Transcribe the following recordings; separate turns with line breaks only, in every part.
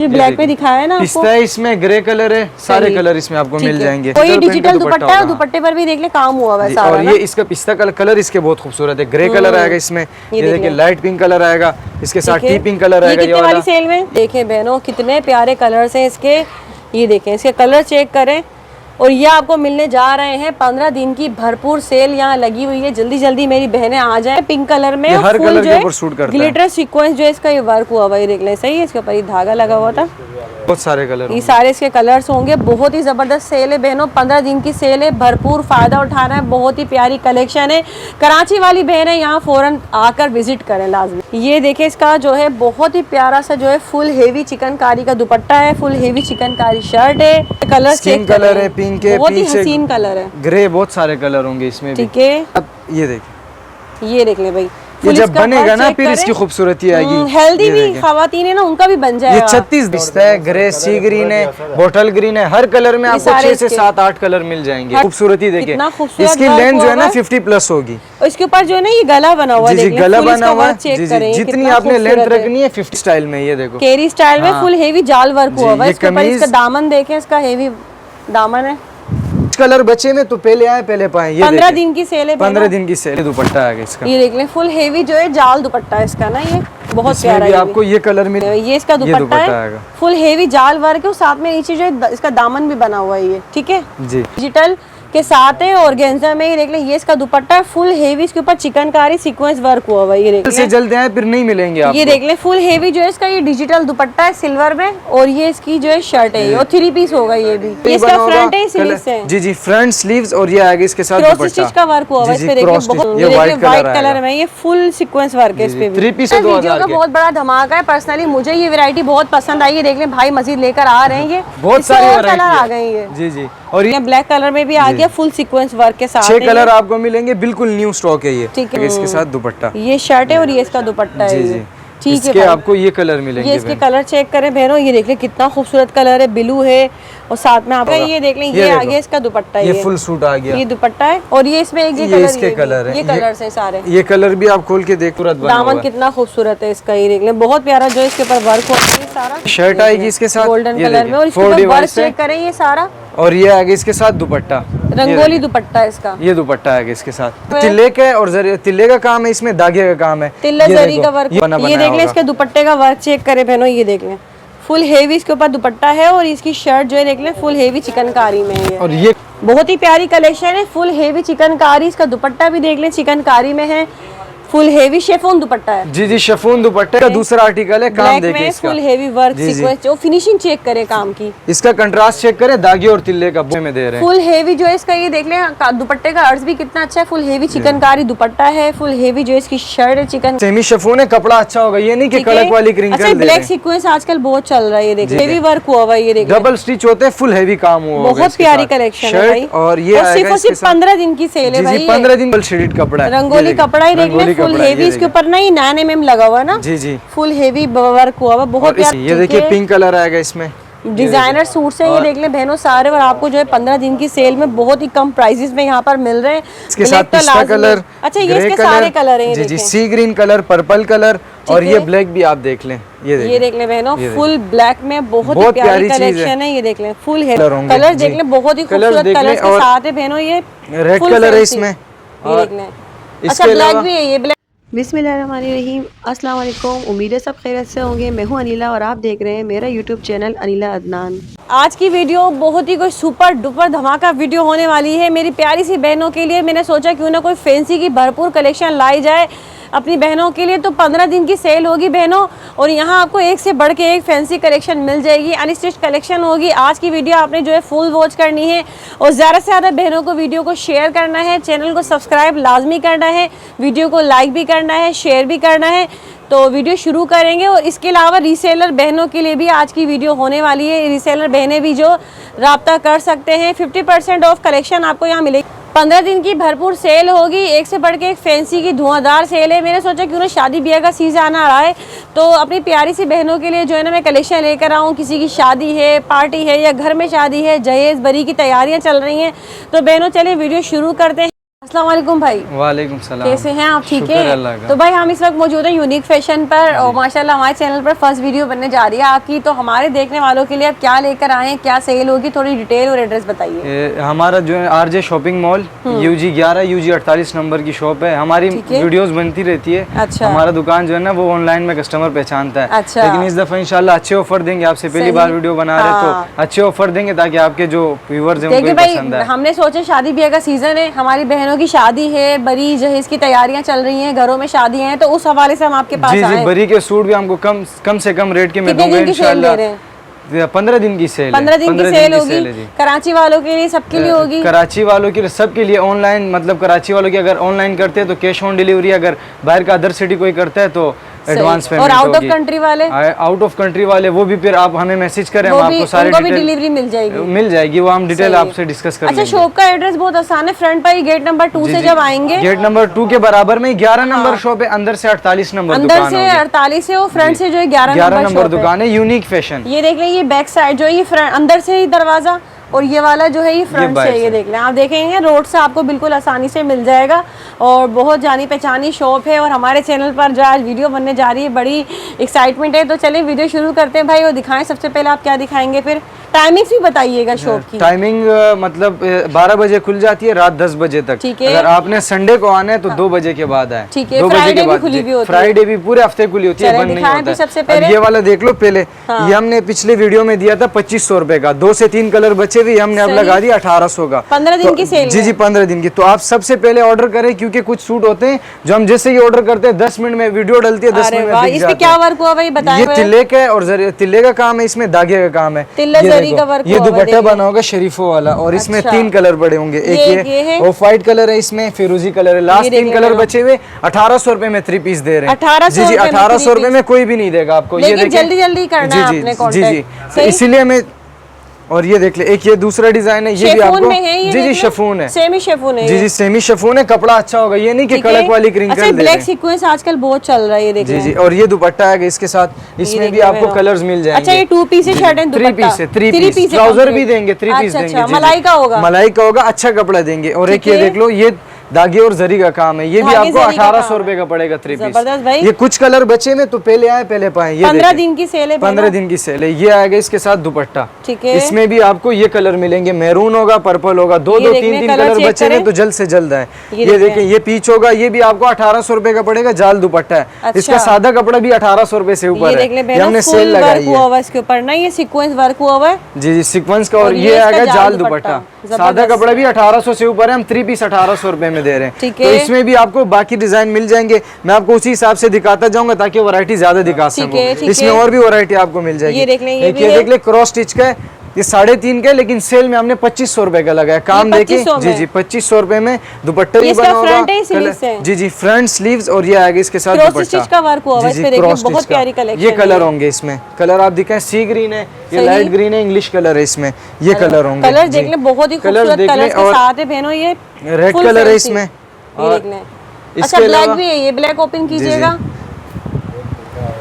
ये ब्लैक में दिखाया है ना आपको,
पिस्ता है, इसमें ग्रे कलर है, सारे कलर इसमें आपको मिल जाएंगे।
कोई डिजिटल दुपट्टा है, दुपट्टे पर भी देख ले काम हुआ हुआ है सारा।
और ये इसका पिस्ता कलर इसके बहुत खूबसूरत है, ग्रे कलर आएगा इसमें, ये देखिए लाइट पिंक कलर आएगा, इसके साथ टी पिंक कलर आएगा।
कितने वाली सेल में देखें बहनों, कितने प्यारे कलर्स हैं इसके, ये देखें इसके कलर चेक करें। और ये आपको मिलने जा रहे हैं 15 दिन की भरपूर सेल यहाँ लगी हुई है, जल्दी जल्दी मेरी बहनें आ जाए। पिंक कलर में
हर कलर के ऊपर सूट करता है,
ग्लिटर सीक्वेंस जो है इसका ये वर्क हुआ हुआ है, देख लें सही है, इसके ऊपर ये धागा लगा हुआ था,
बहुत सारे कलर,
ये सारे इसके कलर्स होंगे। बहुत ही जबरदस्त सेल है बहनों, 15 दिन की सेल है, भरपूर फायदा उठाना है, बहुत ही प्यारी कलेक्शन है। कराची वाली बहनें यहाँ फौरन आकर विजिट करें लाजमी। ये देखें इसका जो है बहुत ही प्यारा सा जो है फुल हेवी चिकनकारी का दुपट्टा है, फुल हेवी चिकनकारी शर्ट है, कलर चेक
कलर है, पिंक है,
बहुत ही हसीन कलर है,
ग्रे, बहुत सारे कलर होंगे इसमें,
ठीक है।
अब ये देखिए,
ये देख ले भाई,
ये जब बनेगा ना फिर इसकी खूबसूरती आएगी।
हेल्दी भी खवातीन है ना, उनका भी बन जाएगा।
ये 36 पिस्ता है, ग्रे, सी ग्रीन है, बोतल ग्रीन है, हर कलर में आपको 6 से 7-8 कलर मिल जाएंगे। खूबसूरती देखिए, इसकी लेंथ जो है ना 50 प्लस होगी।
और इसके ऊपर जो है ना ये गला बना हुआ है,
जी गला बना हुआ है, जितनी आपने लेंथ रखनी है 50 स्टाइल में, ये देखो
केरी स्टाइल में फुल हेवी जाल वर्क हुआ है। इसके ऊपर इसका दामन देखें, इसका हेवी दामन है।
कलर बचे में तो पहले आए पहले पाए। ये
15 दिन की सेल है,
15 दिन की सेल। दुपट्टा आएगा इसका,
ये देख लें फुल हेवी जो है जाल दुपट्टा है इसका ना, ये बहुत प्यारा है।
आपको ये कलर मिल,
ये इसका दुपट्टा है, फुल हेवी जाल वर्क है, साथ में नीचे जो है इसका दामन भी बना हुआ है, ये ठीक है
जी,
डिजिटल के साथ है। और गेंजा में ये देख लें, ये इसका दुपट्टा है फुल हेवी, इसके ऊपर चिकनकारी सीक्वेंस वर्क हुआ हुआ है, ये देख लें।
जल्दी आए फिर नहीं मिलेंगे आपको।
ये देख लें फुल हेवी जो है इसका ये डिजिटल दुपट्टा है सिल्वर में, और ये इसकी जो है शर्ट है और 3 पीस होगा ये भी। ये इसका फ्रंट है स्लीव्स है,
जी जी फ्रंट स्लीव्स, और ये आगे इसके साथ दुपट्टा
स्टिच का वर्क हुआ है इस पे, देखिए बहुत, ये व्हाइट कलर में ये फुल सीक्वेंस वर्क है इस पे भी।
3 पीस
वीडियो का बहुत बड़ा धमाका है, पर्सनली मुझे ये वैरायटी बहुत पसंद आई है। देख लें भाई मजीद लेकर आ रहे हैं, ये
बहुत सारे
कलर आ गए हैं
जी जी। और
ये ब्लैक कलर में भी आ गया फुल सीक्वेंस वर्क के साथ,
6 कलर आपको मिलेंगे, बिल्कुल न्यू स्टॉक है ये,
ठीक है।
इसके साथ दुपट्टा,
ये शर्ट है और ये इसका दुपट्टा है,
जी
ठीक है।
आपको ये कलर मिलेंगे,
ये इसके कलर चेक करें बहनों, ये देख लें कितना खूबसूरत कलर है, ब्लू है, और साथ में आपका ये देख लें ये आ गया इसका दुपट्टा,
ये फुल सूट आ गया,
ये दुपट्टा है। और ये इसमें एक
ये इसके कलर है,
ये कलर्स हैं सारे,
ये कलर भी आप खोल के देख,
दामन कितना खूबसूरत है इसका, ये देख लें बहुत प्यारा जो इसके ऊपर वर्क होता है सारा।
शर्ट आएगी इसके साथ
गोल्डन कलर में, और इसके ऊपर वर्क चेक करें ये सारा,
और ये आगे इसके साथ दुपट्टा,
रंगोली दुपट्टा है इसका,
ये दुपट्टा आएगा इसके साथ। तिल्ले का और तिल्ले का काम है, इसमें धागे का काम है,
तिल्ले जरी का वर्क। ये देख लें इसके दुपट्टे का वर्क चेक करें बहनों, ये देख लें फुल हेवी इसके ऊपर दुपट्टा है, और इसकी शर्ट जो है देख लें फुल हेवी चिकनकारी में है।
और ये
बहुत ही प्यारी कलेक्शन है, फुल हेवी चिकनकारी, इसका दुपट्टा भी देख लें चिकनकारी में है, फुल हेवी शेफोन दुपट्टा है,
जी जी शेफोन दुपट्टे का दूसरा आर्टिकल है। काम देखिए इसका,
फुल हेवी वर्क सीक्वेंस, जो फिनिशिंग चेक करे काम की,
इसका कंट्रास्ट चेक करें, धागे और तिल्ले का में दे रहे हैं।
फुल हेवी जो है इसका ये देख लें दुपट्टे का अर्ज भी कितना अच्छा है, फुल हेवी चिकनकारी दुपट्टा है, फुल हेवी जो है इसकी शर्ट है चिकन
सेमी शेफोन है, कपड़ा अच्छा होगा, ये नहीं कि कड़क वाली क्रिंकल
अच्छा, ब्लैक सीक्वेंस आजकल बहुत चल रहा है, ये देखिए हेवी वर्क हुआ हुआ है, ये देखिए
डबल स्टिच होते हैं, फुल हेवी काम हुआ होगा,
बहुत प्यारी कलेक्शन है भाई।
और ये
सिर्फ 15 दिन की सेल है भाई,
15 दिन फुल शेडेड कपड़ा है,
रंगोली कपड़ा ही देख लें, फुल हेवी इसके ऊपर नहीं 9 mm लगा हुआ ना,
जी जी
फुल हेवी वर्क हुआ हुआ, बहुत प्यारा।
ये देखिए पिंक कलर आएगा इसमें,
डिजाइनर सूट से ये देख ले बहनों सारे, और आपको जो है 15 दिन की सेल में बहुत ही कम प्राइसेस में यहाँ पर मिल रहे हैं।
इसके साथ पिस्ता कलर,
अच्छा ये इसके सारे कलर हैं,
जी जी सी ग्रीन कलर, पर्पल कलर, और ये ब्लैक भी आप देख लें, ये
देख ले बहनों फुल ब्लैक में बहुत ही प्यारी कलेक्शन है, ये देख लें फुल कलर देख लें, बहुत ही खूबसूरत कलर के साथ है बहनों, ये
रेड कलर है इसमें,
ये देख लें, अच्छा ब्लैक भी है ये ब्लैक। बिस्मिल्लाहिर्रहमानिर्रहीम, अस्सलाम वालेकुम, उम्मीद है सब खैरियत से होंगे। मैं हूं अनीला और आप देख रहे हैं मेरा यूट्यूब चैनल अनीला अदनान। आज की वीडियो बहुत ही कोई सुपर डुपर धमाका वीडियो होने वाली है मेरी प्यारी सी बहनों के लिए। मैंने सोचा क्यों ना कोई फैंसी की भरपूर कलेक्शन लाई जाए अपनी बहनों के लिए। तो 15 दिन की सेल होगी बहनों, और यहाँ आपको एक से बढ़ के एक फैंसी कलेक्शन मिल जाएगी, अनस्टिच कलेक्शन होगी। आज की वीडियो आपने जो है फुल वॉच करनी है, और ज़्यादा से ज़्यादा बहनों को वीडियो को शेयर करना है, चैनल को सब्सक्राइब लाजमी करना है, वीडियो को लाइक भी करना है, शेयर भी करना है। तो वीडियो शुरू करेंगे, और इसके अलावा रीसेलर बहनों के लिए भी आज की वीडियो होने वाली है। रीसेलर बहनें भी जो रब्ता कर सकते हैं, 50% ऑफ कलेक्शन आपको यहाँ मिलेगी। 15 दिन की भरपूर सेल होगी, एक से बढ़ के एक फैंसी की धुआंधार सेल है। मैंने सोचा क्यों ना शादी ब्याह का सीज़न आ रहा है, तो अपनी प्यारी सी बहनों के लिए जो है ना मैं कलेक्शन लेकर आऊँ। किसी की शादी है, पार्टी है, या घर में शादी है, जहेज़ बरी की तैयारियाँ चल रही हैं, तो बहनों चलिए वीडियो शुरू करते हैं। अस्सलाम वालेकुम भाई।
वालेकुम सलाम।
कैसे हैं आप? ठीक
शुक्र
है।
अल्लाह का।
तो भाई हम इस वक्त मौजूद हैं यूनिक फैशन पर और माशाल्लाह हमारे चैनल पर फर्स्ट वीडियो बनने जा रही है आपकी। तो हमारे देखने वालों के लिए आप क्या लेकर आए हैं, क्या सेल होगी, थोड़ी डिटेल और एड्रेस बताइए।
हमारा जो है RJ shopping mall UG 11 UG 48 number की शॉप है। हमारी वीडियोस बनती रहती है।
अच्छा।
हमारा दुकान जो है ना वो ऑनलाइन में कस्टमर पहचानता है।
अच्छा।
लेकिन इस दफा इंशाल्लाह अच्छे ऑफर देंगे। आपसे पहली बार वीडियो बना रहे हैं तो अच्छे ऑफर देंगे ताकि आपके जो व्यूअर्स हैं उनको पसंद आए।
हमने सोचा शादी ब्याह का सीजन है, हमारी बहनों की शादी है, बड़ी जहेज की तैयारियां चल रही हैं, घरों में शादी हैं, तो उस हवाले से हम आपके पास
जी
आए।
जी, बरी के सूट भी हमको कम से कम रेट के में दूंगा इंशाल्लाह। 15 दिन की सेल
15 दिन की सेल होगी। कराची वालों के लिए, सबके लिए होगी।
कराची वालों के लिए, सबके लिए ऑनलाइन, मतलब कराची वालों की अगर ऑनलाइन करते हैं तो कैश ऑन डिलीवरी, अगर बाहर का अदर सिटी कोई करता है तो एडवांस पेमेंट।
और आउट ऑफ कंट्री वाले?
आउट ऑफ कंट्री वाले वो भी फिर आप हमें मैसेज करें, हम आपको सारी
डिलीवरी मिल जाएगी।
वो हम डिटेल आपसे डिस्कस कर लेंगे।
अच्छा, शॉप का एड्रेस बहुत आसान है, फ्रंट पर ही गेट नंबर 2 से जब आएंगे,
गेट नंबर 2 के बराबर में 11 नंबर शॉप है, अंदर से 48 नंबर दुकान
अंदर से 48 है और फ्रंट से जो है 11
नंबर दुकान है, यूनिक फैशन।
ये देख लें, ये बैक साइड जो है ये फ्रंट अंदर से ही दरवाजा और ये वाला जो है ये फ्रंट से। ये देख लें, आप देखेंगे रोड से आपको बिल्कुल आसानी से मिल जाएगा और बहुत जानी पहचानी शॉप है। और हमारे चैनल पर जो आज वीडियो बनने जा रही है, बड़ी एक्साइटमेंट है। तो चलिए वीडियो शुरू करते हैं भाई और दिखाएं। सबसे पहले आप क्या दिखाएंगे, फिर टाइमिंग्स भी बताइएगा शॉप की।
टाइमिंग मतलब 12 बजे खुल जाती है, रात 10 बजे तक।
ठीक है।
अगर आपने संडे को आना है तो 2 बजे के बाद आए।
ठीक है।
2 बजे के बाद
खुली भी होती है।
फ्राइडे भी पूरे हफ्ते खुली होती है, बंद नहीं होता है।
सबसे पहले
ये वाला देख लो पहले। ये हमने पिछले वीडियो में दिया था 2500 रुपए का, 2 से 3 कलर बचे हुए, हमने अब लगा दिया 1800 का।
15 दिन की सेल।
जी जी, 15 दिन की। तो आप सबसे पहले ऑर्डर करें, क्योंकि कुछ सूट होते हैं जो हम जैसे ही ऑर्डर करते हैं 10 मिनट में वीडियो डलती है, 10 मिनट में बिक जाता है।
क्या वर्क हुआ भाई बताएं।
ये तिल्ले का और तिल्ले का काम है, इसमें धागे का काम है। ये दुपट्टा बना होगा शरीफों वाला और इसमें 3 कलर बड़े होंगे। एक ये ऑफ व्हाइट कलर है, इसमें फिरोजी कलर है। लास्ट 3 कलर बचे हुए 1800 रुपए में 3 पीस दे रहे हैं। जी जी, 1800 रुपए में कोई भी नहीं देगा आपको। ये देखिए,
जल्दी जल्दी करना है आपने कॉन्टैक्ट।
जी जी, इसीलिए मैं। और ये देख ले, एक ये दूसरा डिजाइन है, ये भी आपको। जी जी, शिफॉन है,
सेमी शिफॉन है।
जी जी, सेमी शिफॉन है। कपड़ा अच्छा होगा, ये नहीं कि कड़क वाली क्रिंकल दे रहे हैं।
ब्लैक सीक्वेंस आजकल बहुत चल रहा है, ये देखिए।
जी जी, और ये दुपट्टा है इसके साथ, इसमें भी आपको कलर्स मिल जाएंगे।
अच्छा, ये 2 पीस है shirt and dupatta.
3 piece trouser भी देंगे, 3 पीस देंगे।
मलाई का होगा,
मलाई का होगा, अच्छा कपड़ा देंगे। और एक ये देख लो, ये धागे और जरी का काम है, ये भी आपको 1800 रुपए का पड़ेगा 3 पीस। ये कुछ कलर बचे में, तो पहले आए पहले पाए। ये
15 दिन की सेल है,
15 दिन की सेल है। ये आएगा इसके साथ दुपट्टा।
ठीक है।
इसमें भी आपको ये कलर मिलेंगे, मैरून होगा, पर्पल होगा। 2-2 3-3 कलर बचे हैं, तो जल्द से जल्द आए। ये देखें, ये पीच होगा, ये भी आपको 1800 रुपए का पड़ेगा। जाल दुपट्टा है, इसका सादा कपड़ा भी 1800 रुपए से ऊपर है। हमने सेल लगाई है
इसके ऊपर ना, ये सीक्वेंस वर्क हुआ हुआ है।
जी जी, सीक्वेंस का। और ये आएगा जाल दुपट्टा। सादा कपड़ा भी 1800 से ऊपर है, हम 3 पीस 1800 रुपए में दे रहे हैं।
ठीक है।
इसमें भी आपको बाकी डिजाइन मिल जाएंगे, मैं आपको उसी हिसाब से दिखाता जाऊंगा ताकि वैरायटी ज्यादा दिखा सकूं। इसमें और भी वैरायटी आपको मिल जाएगी।
ये देख लें,
ये देख ले, क्रॉस स्टिच का है, ये 3.5 का, लेकिन सेल में हमने 2500 रुपए का लगाया। काम देखिए, जी जी, 2500 रुपए में दुपट्टा भी बना होगा। जी जी, फ्रंट स्लीव्स और ये आएगा इसके साथ दुपट्टा।
बहुत प्यारी कलेक्शन।
ये कलर होंगे इसमें, कलर आप दिखाएं, सी ग्रीन है, ये लाइट ग्रीन है, इंग्लिश कलर है इसमें। ये कलर होंगे,
कलर देख लें, बहुत ही खूबसूरत कलर के साथ है बहनों। ये
रेड कलर है इसमें।
अच्छा, ब्लैक भी है, ये ब्लैक ओपन कीजिएगा।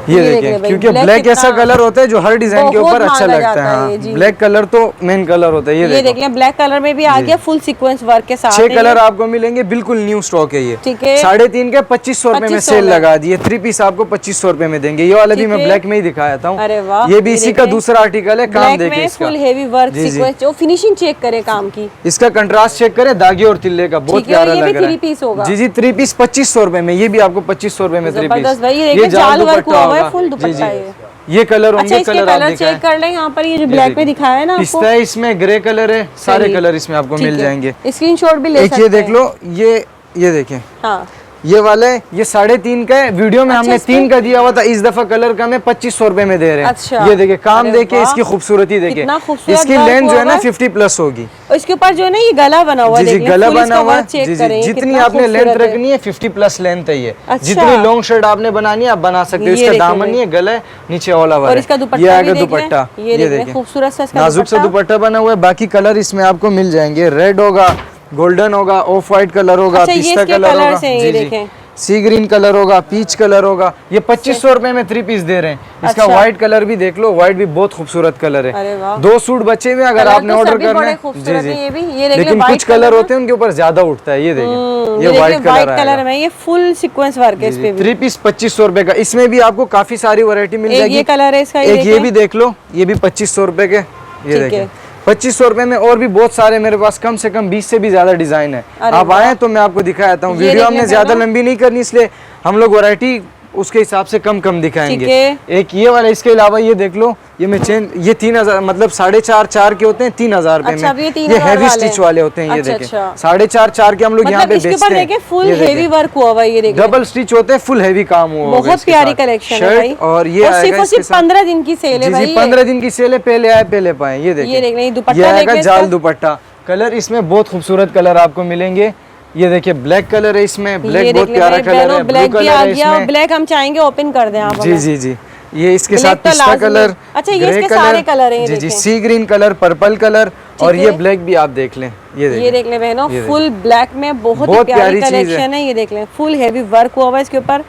ये देखिए, क्योंकि ब्लैक ऐसा कलर होता है जो हर डिजाइन के ऊपर अच्छा लगता है। ब्लैक कलर तो मेन कलर होता है। ये देखिए,
ब्लैक कलर में भी आ गया फुल सीक्वेंस वर्क के साथ।
6 कलर आपको मिलेंगे, बिल्कुल न्यू स्टॉक है ये। 3.5 के 2500 रुपए में सेल लगा दी है। 3 पीस आपको 2500 रुपए में देंगे। ये वाला भी मैं ब्लैक में ही दिखाया था। ये भी इसी का दूसरा आर्टिकल है। काम देखिए,
full heavy work sequence. Finishing check करें काम की,
इसका कंट्रास्ट चेक करें, धागे और तिल्ले का बहुत प्यारा लग रहा है। जी जी, 3 पीस 2500 रुपए में, ये भी आपको 2500 रुपए में 3 पीस। ये जाल दुपट्टा होगा। ये कलर होंगे।
अच्छा, कलर चेक कर लें। यहाँ पर ये जो ब्लैक में दिखाया है ना आपको,
पिस्ता है, इसमें ग्रे कलर है, सारे कलर इसमें आपको मिल जाएंगे।
स्क्रीनशॉट भी ले सकते हैं।
ये देख लो, ये देखें,
हाँ,
ये वाला है, ये 3.5 का है। वीडियो में हमने 3 का दिया हुआ था, इस दफा कलर का मैं 2500 रुपए में दे रहे हैं।
अच्छा।
ये देखिए, काम देखिए, इसकी खूबसूरती देखिए, इसकी लेंथ जो है ना 50 प्लस होगी।
इसके ऊपर जो है ना ये गला बना हुआ है,
जी गला बना हुआ है। जी जी, जितनी आपने लेंथ रखनी है 50 प्लस लेंथ है ये। जितनी लॉन्ग शर्ट आपने बनानी है आप बना सकते हो। इसका दामन नहीं है, गला है, नीचे वाला वाला। ये आगे दुपट्टा, ये देखिए,
खूबसूरत सा
नाजुक सा दुपट्टा बना हुआ है। बाकी कलर इसमें आपको मिल जाएंगे, रेड होगा, गोल्डन होगा, ऑफ व्हाइट कलर होगा, पिस्ता कलर होगा। जी जी, सी ग्रीन कलर होगा, पीच कलर होगा। ये 2500 रुपए में 3 पीस दे रहे हैं। इसका व्हाइट कलर भी देख लो, व्हाइट भी बहुत खूबसूरत कलर है। 2 सूट बचे हुए अगर आपने ऑर्डर करना है। जी जी, लेकिन कुछ कलर होते हैं उनके ऊपर ज्यादा उठता है। ये देखिए, ये व्हाइट
कलर में, ये फुल सीक्वेंस वर्क है इस पे भी।
3 पीस 2500 रुपए का। इसमें भी आपको काफी सारी वैरायटी मिल जाएगी।
ये कलर है इसका,
एक ये भी देख लो, ये भी 2500 रुपए के। ये देखिए 2500 रुपए में और भी बहुत सारे मेरे पास कम से कम 20 से भी ज्यादा डिजाइन है। आप आए तो मैं आपको दिखाता हूँ। वीडियो हमने ज्यादा लंबी नहीं करनी, इसलिए हम लोग वैरायटी उसके हिसाब से कम दिखाएंगे। एक ये वाला, इसके अलावा ये देख लो, ये मैं चेन, ये 3000 मतलब 4.5 के होते हैं 3000 रुपए में। ये हैवी स्टिच वाले होते हैं। ये देखें 4.5 के हम लोग यहाँ पे बेचते हैं।
फुल हेवी वर्क हुआ हुआ, ये देखिए
डबल स्टिच होते हैं, फुल हेवी काम हुआ।
बहुत प्यारी कलेक्शन है भाई।
और ये
सिर्फ 15 दिन की सेल है भाई।
15 दिन की सेल है, पहले आए पहले पाए। ये देखिए, ये आएगा जाल दुपट्टा। कलर इसमें बहुत खूबसूरत कलर आपको मिलेंगे। ये देखिए ब्लैक कलर है इसमें, ब्लैक बहुत प्यारा कलर है। ब्लू कलर है इसमें,
ब्लैक हम चाहेंगे ओपन कर दें आप।
जी जी जी, ये इसके साथ पिस्ता कलर,
अच्छा ये इसके सारे कलर हैं।
जी जी, सी ग्रीन कलर, पर्पल कलर और ये ब्लैक भी आप देख लें। ये
देख लें बहनों, फुल ब्लैक में बहुत प्यारी कलेक्शन है। ये देख लें, फुल हेवी वर्क हुआ हुआ है इसके ऊपर।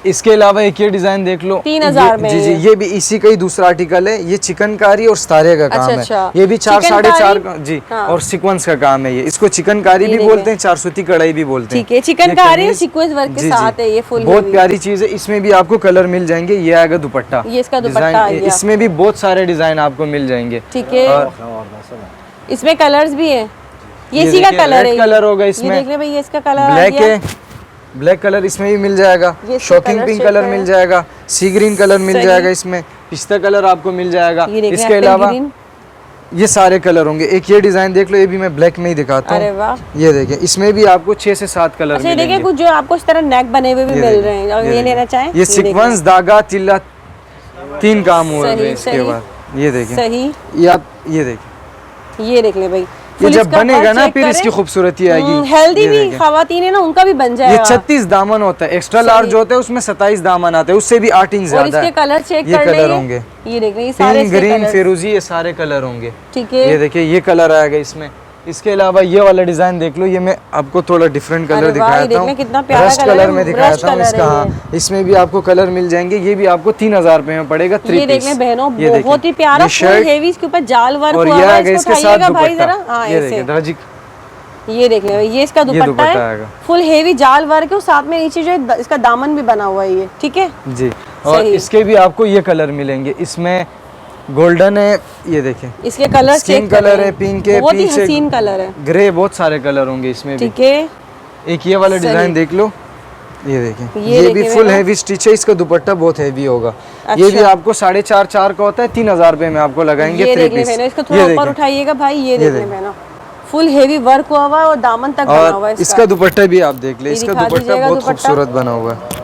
इसके अलावा एक ये डिजाइन देख लो
3000 में।
जी जी, ये भी इसी का ही दूसरा आर्टिकल है। ये चिकनकारी और सितारे का काम है। ये भी 4 4.5 का जी। और सीक्वेंस का काम है। ये इसको चिकनकारी भी बोलते हैं, 4 सूती कढ़ाई भी बोलते हैं।
ठीक है, चिकनकारी और सीक्वेंस वर्क के साथ है। ये फुल
बहुत प्यारी चीज है। इसमें भी आपको कलर मिल जाएंगे। ये आएगा दुपट्टा,
ये इसका दुपट्टा,
इसमें भी बहुत सारे डिजाइन आपको मिल जाएंगे।
ठीक है, इसमें कलर्स भी है। ये इसी का कलर है,
कलर होगा इसमें।
देख ले भाई, ये इसका कलर
ब्लैक है, ब्लैक कलर इसमें भी मिल जाएगा। शॉकिंग पिंक कलर मिल जाएगा, सी ग्रीन कलर मिल जाएगा, इसमें पिस्ता कलर आपको मिल जाएगा। इसके अलावा ये सारे कलर होंगे। एक ये डिजाइन देख लो, ये भी मैं ब्लैक में ही दिखाता हूँ। ये देखिए, इसमें भी आपको 6 से 7 कलर मिलेंगे।
देखिए कुछ जो आपको इस तरह नेक बने हुए भी मिल रहे हैं, अगर ये लेना चाहें।
ये सीक्वेंस, धागा, तिल्ला 3 काम हुए हैं इसके बाद। ये देखिए सही, ये देखिए, ये देख ले भाई। ये जब बनेगा ना फिर इसकी खूबसूरती आएगी।
हेल्दी भी खवातीन है ना, उनका भी बन जाएगा।
ये 36 दामन होता है। एक्स्ट्रा लार्ज होता है, उसमें 27 दामन आते हैं, उससे भी 8 इंच ज्यादा है।
इसके कलर चेक
ये कलर होंगे,
ये देख रहे हैं, सारे
ग्रीन, फिरोजी, ये सारे कलर होंगे।
ठीक है,
ये देखिए, ये कलर आएगा इसमें। इसके अलावा ये वाला डिजाइन देख लो, ये मैं आपको थोड़ा डिफरेंट कलर दिखाता हूँ। रस्ट कलर में दिखाता हूँ इसका। हाँ, इसमें भी आपको कलर मिल जाएंगे। ये भी आपको 3000 रुपए में पड़ेगा।
ये देख लें बहनों, बहुत ही प्यारा फुल हेवी, इसके ऊपर जाल वर्क हुआ है। इसको उठाइएगा भाई जरा। ये देखिए, ये देख ले, ये इसका दुपट्टा है, फुल हेवी जाल वर्क है। साथ में नीचे जो है इसका दामन भी बना हुआ है। ये ठीक है
जी। और इसके भी आपको ये कलर मिलेंगे। इसमें गोल्डन है, ये देखें,
इसके कलर
स्किन कलर है, पिंक है,
बहुत ही हसीन कलर है,
ग्रे, बहुत सारे कलर होंगे इसमें भी।
ठीक है,
एक ये वाला डिजाइन देख लो, ये देखें, ये भी फुल हेवी स्टिच है। इसका दुपट्टा बहुत हेवी होगा। ये भी आपको 4.5 का होता है, 3000 रुपए में आपको लगाएंगे।
ये देख ले, इसको थोड़ा ऊपर उठाइएगा भाई। ये देख ले, फुल हेवी वर्क हुआ हुआ है और दामन तक बना हुआ है
इसका दुपट्टा भी आप देख ले। इसका दुपट्टा बहुत खूबसूरत बना हुआ है।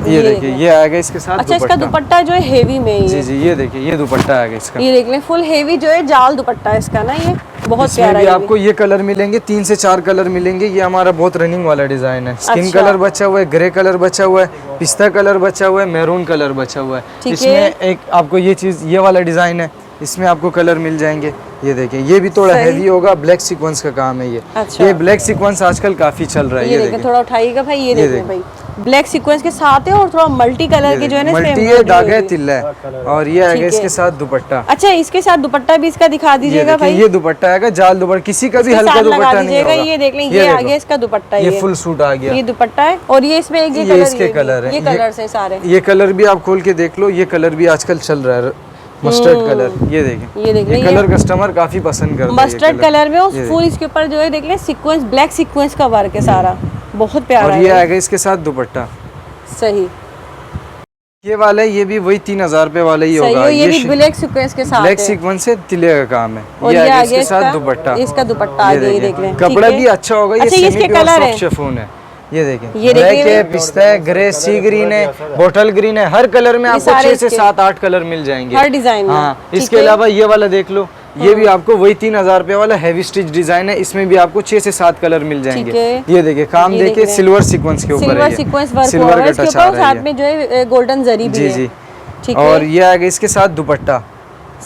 ये देखिए, ये आएगा इसके साथ।
अच्छा, इसका दुपट्टा जो है हेवी में ही है।
जी जी, ये देखिए, ये दुपट्टा आएगा इसका।
ये देख ले, फुल हेवी जो है जाल दुपट्टा है इसका ना। ये बहुत प्यारा है।
आपको ये कलर मिलेंगे, 3 से 4 कलर मिलेंगे। ये हमारा बहुत रनिंग वाला डिजाइन है। स्किन कलर बचा हुआ है, ग्रे कलर बचा हुआ है, पिस्ता कलर बचा हुआ है, मैरून कलर बचा हुआ है। इसमें एक आपको ये चीज, ये वाला डिजाइन है, इसमें आपको कलर मिल जाएंगे। ये देखें, ये भी थोड़ा हेवी होगा, ब्लैक सीक्वेंस का काम है ये। अच्छा। ये ब्लैक सीक्वेंस आजकल काफी चल रहा है। ये देखें,
थोड़ा उठाइएगा भाई। ये देखें भाई, ब्लैक सीक्वेंस के साथ है और थोड़ा मल्टी कलर के जो है ना,
मल्टी है, धागा है, तिल्ला है। और ये आएगा इसके साथ दुपट्टा।
अच्छा, इसके साथ दुपट्टा भी इसका दिखा दीजिएगा भाई।
ये दुपट्टा आएगा, जाल दुपट्टा, किसी का भी हल्का दुपट्टा नहीं होगा।
ये देख लें, ये आ गया इसका दुपट्टा।
ये फुल सूट आ गया,
ये दुपट्टा है। और ये इसमें एक
ये इसके कलर है,
ये कलर है सारे।
ये कलर भी आप खोल के देख लो। ये कलर भी आजकल चल रहा है, मस्टर्ड कलर। ये देखें, ये कलर कस्टमर काफी पसंद करते हैं।
मस्टर्ड कलर में उस फुल इसके ऊपर जो है देख लें, सीक्वेंस, ब्लैक सीक्वेंस का वर्क है सारा, बहुत प्यारा है।
और ये आएगा इसके साथ दुपट्टा।
सही,
ये वाला है, ये भी वही 3000 रुपए वाला ही होगा।
ये भी ब्लैक सीक्वेंस के साथ,
ब्लैक सीक्वेंस से तिले का काम है।
और ये आगे
इसके साथ दुपट्टा,
इसका दुपट्टा आ गया। ये देख लें,
कपड़ा भी अच्छा होगा। ये
इसके कलर है,
शिफॉन है। ये देखें, ब्लैक है, पिस्ता है, ग्रे, सी ग्रीन है, बोटल ग्रीन है। हर कलर में आपको 6 से 7 8 कलर मिल जाएंगे
हर डिजाइन में।
हाँ, इसके अलावा ये वाला देख लो, ये भी आपको वही 3000 रुपए वाला हैवी स्टिच डिजाइन है। इसमें भी आपको 6 से 7 कलर मिल जाएंगे। ये देखिए, काम देखिए, सिल्वर सीक्वेंस के ऊपर है,
सिल्वर सीक्वेंस वर्क हुआ है इसके ऊपर, साथ में जो है गोल्डन जरी भी है।
जी जी, और ये आएगा इसके साथ दुपट्टा।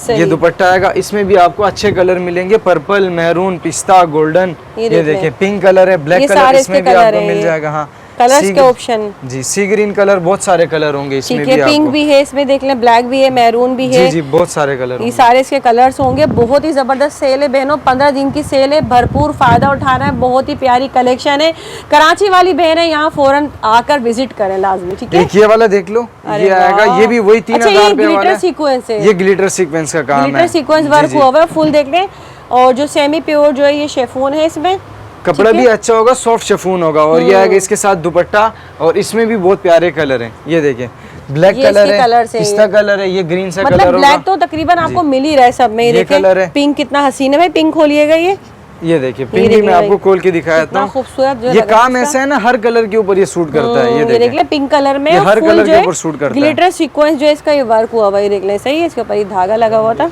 ये दुपट्टा आएगा, इसमें भी आपको अच्छे कलर मिलेंगे, पर्पल, मैरून, पिस्ता, गोल्डन, ये देखिए पिंक कलर है, ब्लैक कलर इसमें भी आपको मिल जाएगा। हाँ
कलर्स के ऑप्शन
जी, सी ग्रीन कलर, बहुत सारे कलर होंगे इसमें भी,
पिंक भी है इसमें, देख लें ब्लैक भी है, मैरून भी है।
जी जी, बहुत सारे कलर,
ये सारे इसके कलर्स होंगे। बहुत ही जबरदस्त सेल है बहनों, 15 दिन की सेल है, भरपूर फायदा उठाना है। बहुत ही प्यारी कलेक्शन है। कराची वाली बहन है यहाँ फौरन आकर विजिट करें लाजमी, ठीक है।
ये वाला देख लो, ये आएगा, ये भी वही 3000 रुपए वाला है।
सीक्वेंस है,
ये ग्लिटर सीक्वेंस का काम है,
ग्लिटर सीक्वेंस वर्क हुआ हुआ है फुल, देख लें। और जो सेमी प्योर जो है ये शेफून है, इसमें
कपड़ा भी अच्छा होगा, सॉफ्ट शिफॉन होगा। और ये आएगा इसके साथ दुपट्टा, और इसमें भी बहुत प्यारे कलर हैं। ये देखिए ब्लैक कलर है, पिस्ता कलर है, ये ग्रीन सा कलर होगा।
ब्लैक तो तकरीबन आपको मिल ही रहा है सब में। ये
कलर है,
पिंक कितना हसीन है भाई, पिंक खोलिएगा। ये
देखिए पिंक भी मैं आपको खोल के दिखाया था,
खूबसूरत।
ये काम ऐसा है ना, हर कलर के ऊपर ये सूट करता है। ये देख ले,
पिंक कलर में
हर कलर के ऊपर सूट करता है।
ग्लिटर सीक्वेंस जो है इसका ये वर्क हुआ हुआ है, देख ले, सही है। इसके ऊपर ये धागा लगा हुआ था,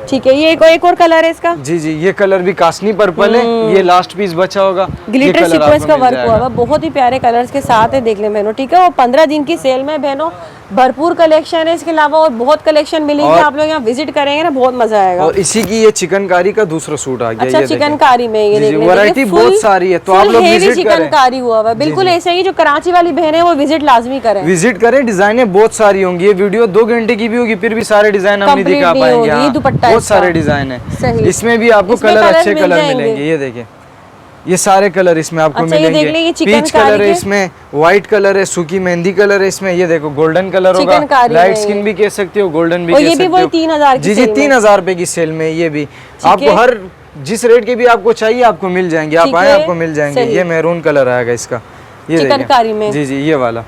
ठीक है। ये एक और कलर है इसका।
जी जी, ये कलर भी कास्नी पर्पल है, ये लास्ट पीस बचा होगा।
ग्लिटर सीक्वेंस का वर्क हुआ हुआ, बहुत ही प्यारे कलर्स के साथ है, देख ले बहनों, ठीक है। और 15 दिन की सेल में बहनों भरपूर कलेक्शन है। इसके अलावा और बहुत कलेक्शन मिलेंगे, आप लोग यहाँ विजिट करेंगे ना, बहुत मजा आएगा।
और इसी की ये चिकनकारी का दूसरा सूट आ गया।
अच्छा, चिकनकारी में ये देखिए
वैरायटी बहुत सारी है, तो आप लोग विजिट करें।
चिकनकारी हुआ हुआ बिल्कुल ऐसे ही, जो कराची वाली बहन है वो विजिट लाजमी करें,
विजिट करें। डिजाइने बहुत सारी होंगी, ये वीडियो 2 घंटे की भी होगी, फिर भी सारे डिजाइन हम नहीं दिखा पाएंगे।
ये दुपट्टा
बहुत सारे डिजाइन है, इसमें भी आपको कलर अच्छे कलर मिलेंगे। ये देखिए, ये सारे कलर इसमें आपको मिलेंगे। पीच कलर है इसमें, व्हाइट कलर है, सूखी मेहंदी कलर है इसमें। ये देखो गोल्डन कलर होगा, लाइट स्किन भी कह सकते हो, गोल्डन भी कह सकते हो।
3000
जी जी, 3000 रुपए की सेल में ये भी आपको हर जिस रेट के भी आपको चाहिए आपको मिल जाएंगे। आप आए आपको मिल जाएंगे। ये मैरून कलर आएगा इसका, ये
चिकनकारी में।
जी जी, ये वाला,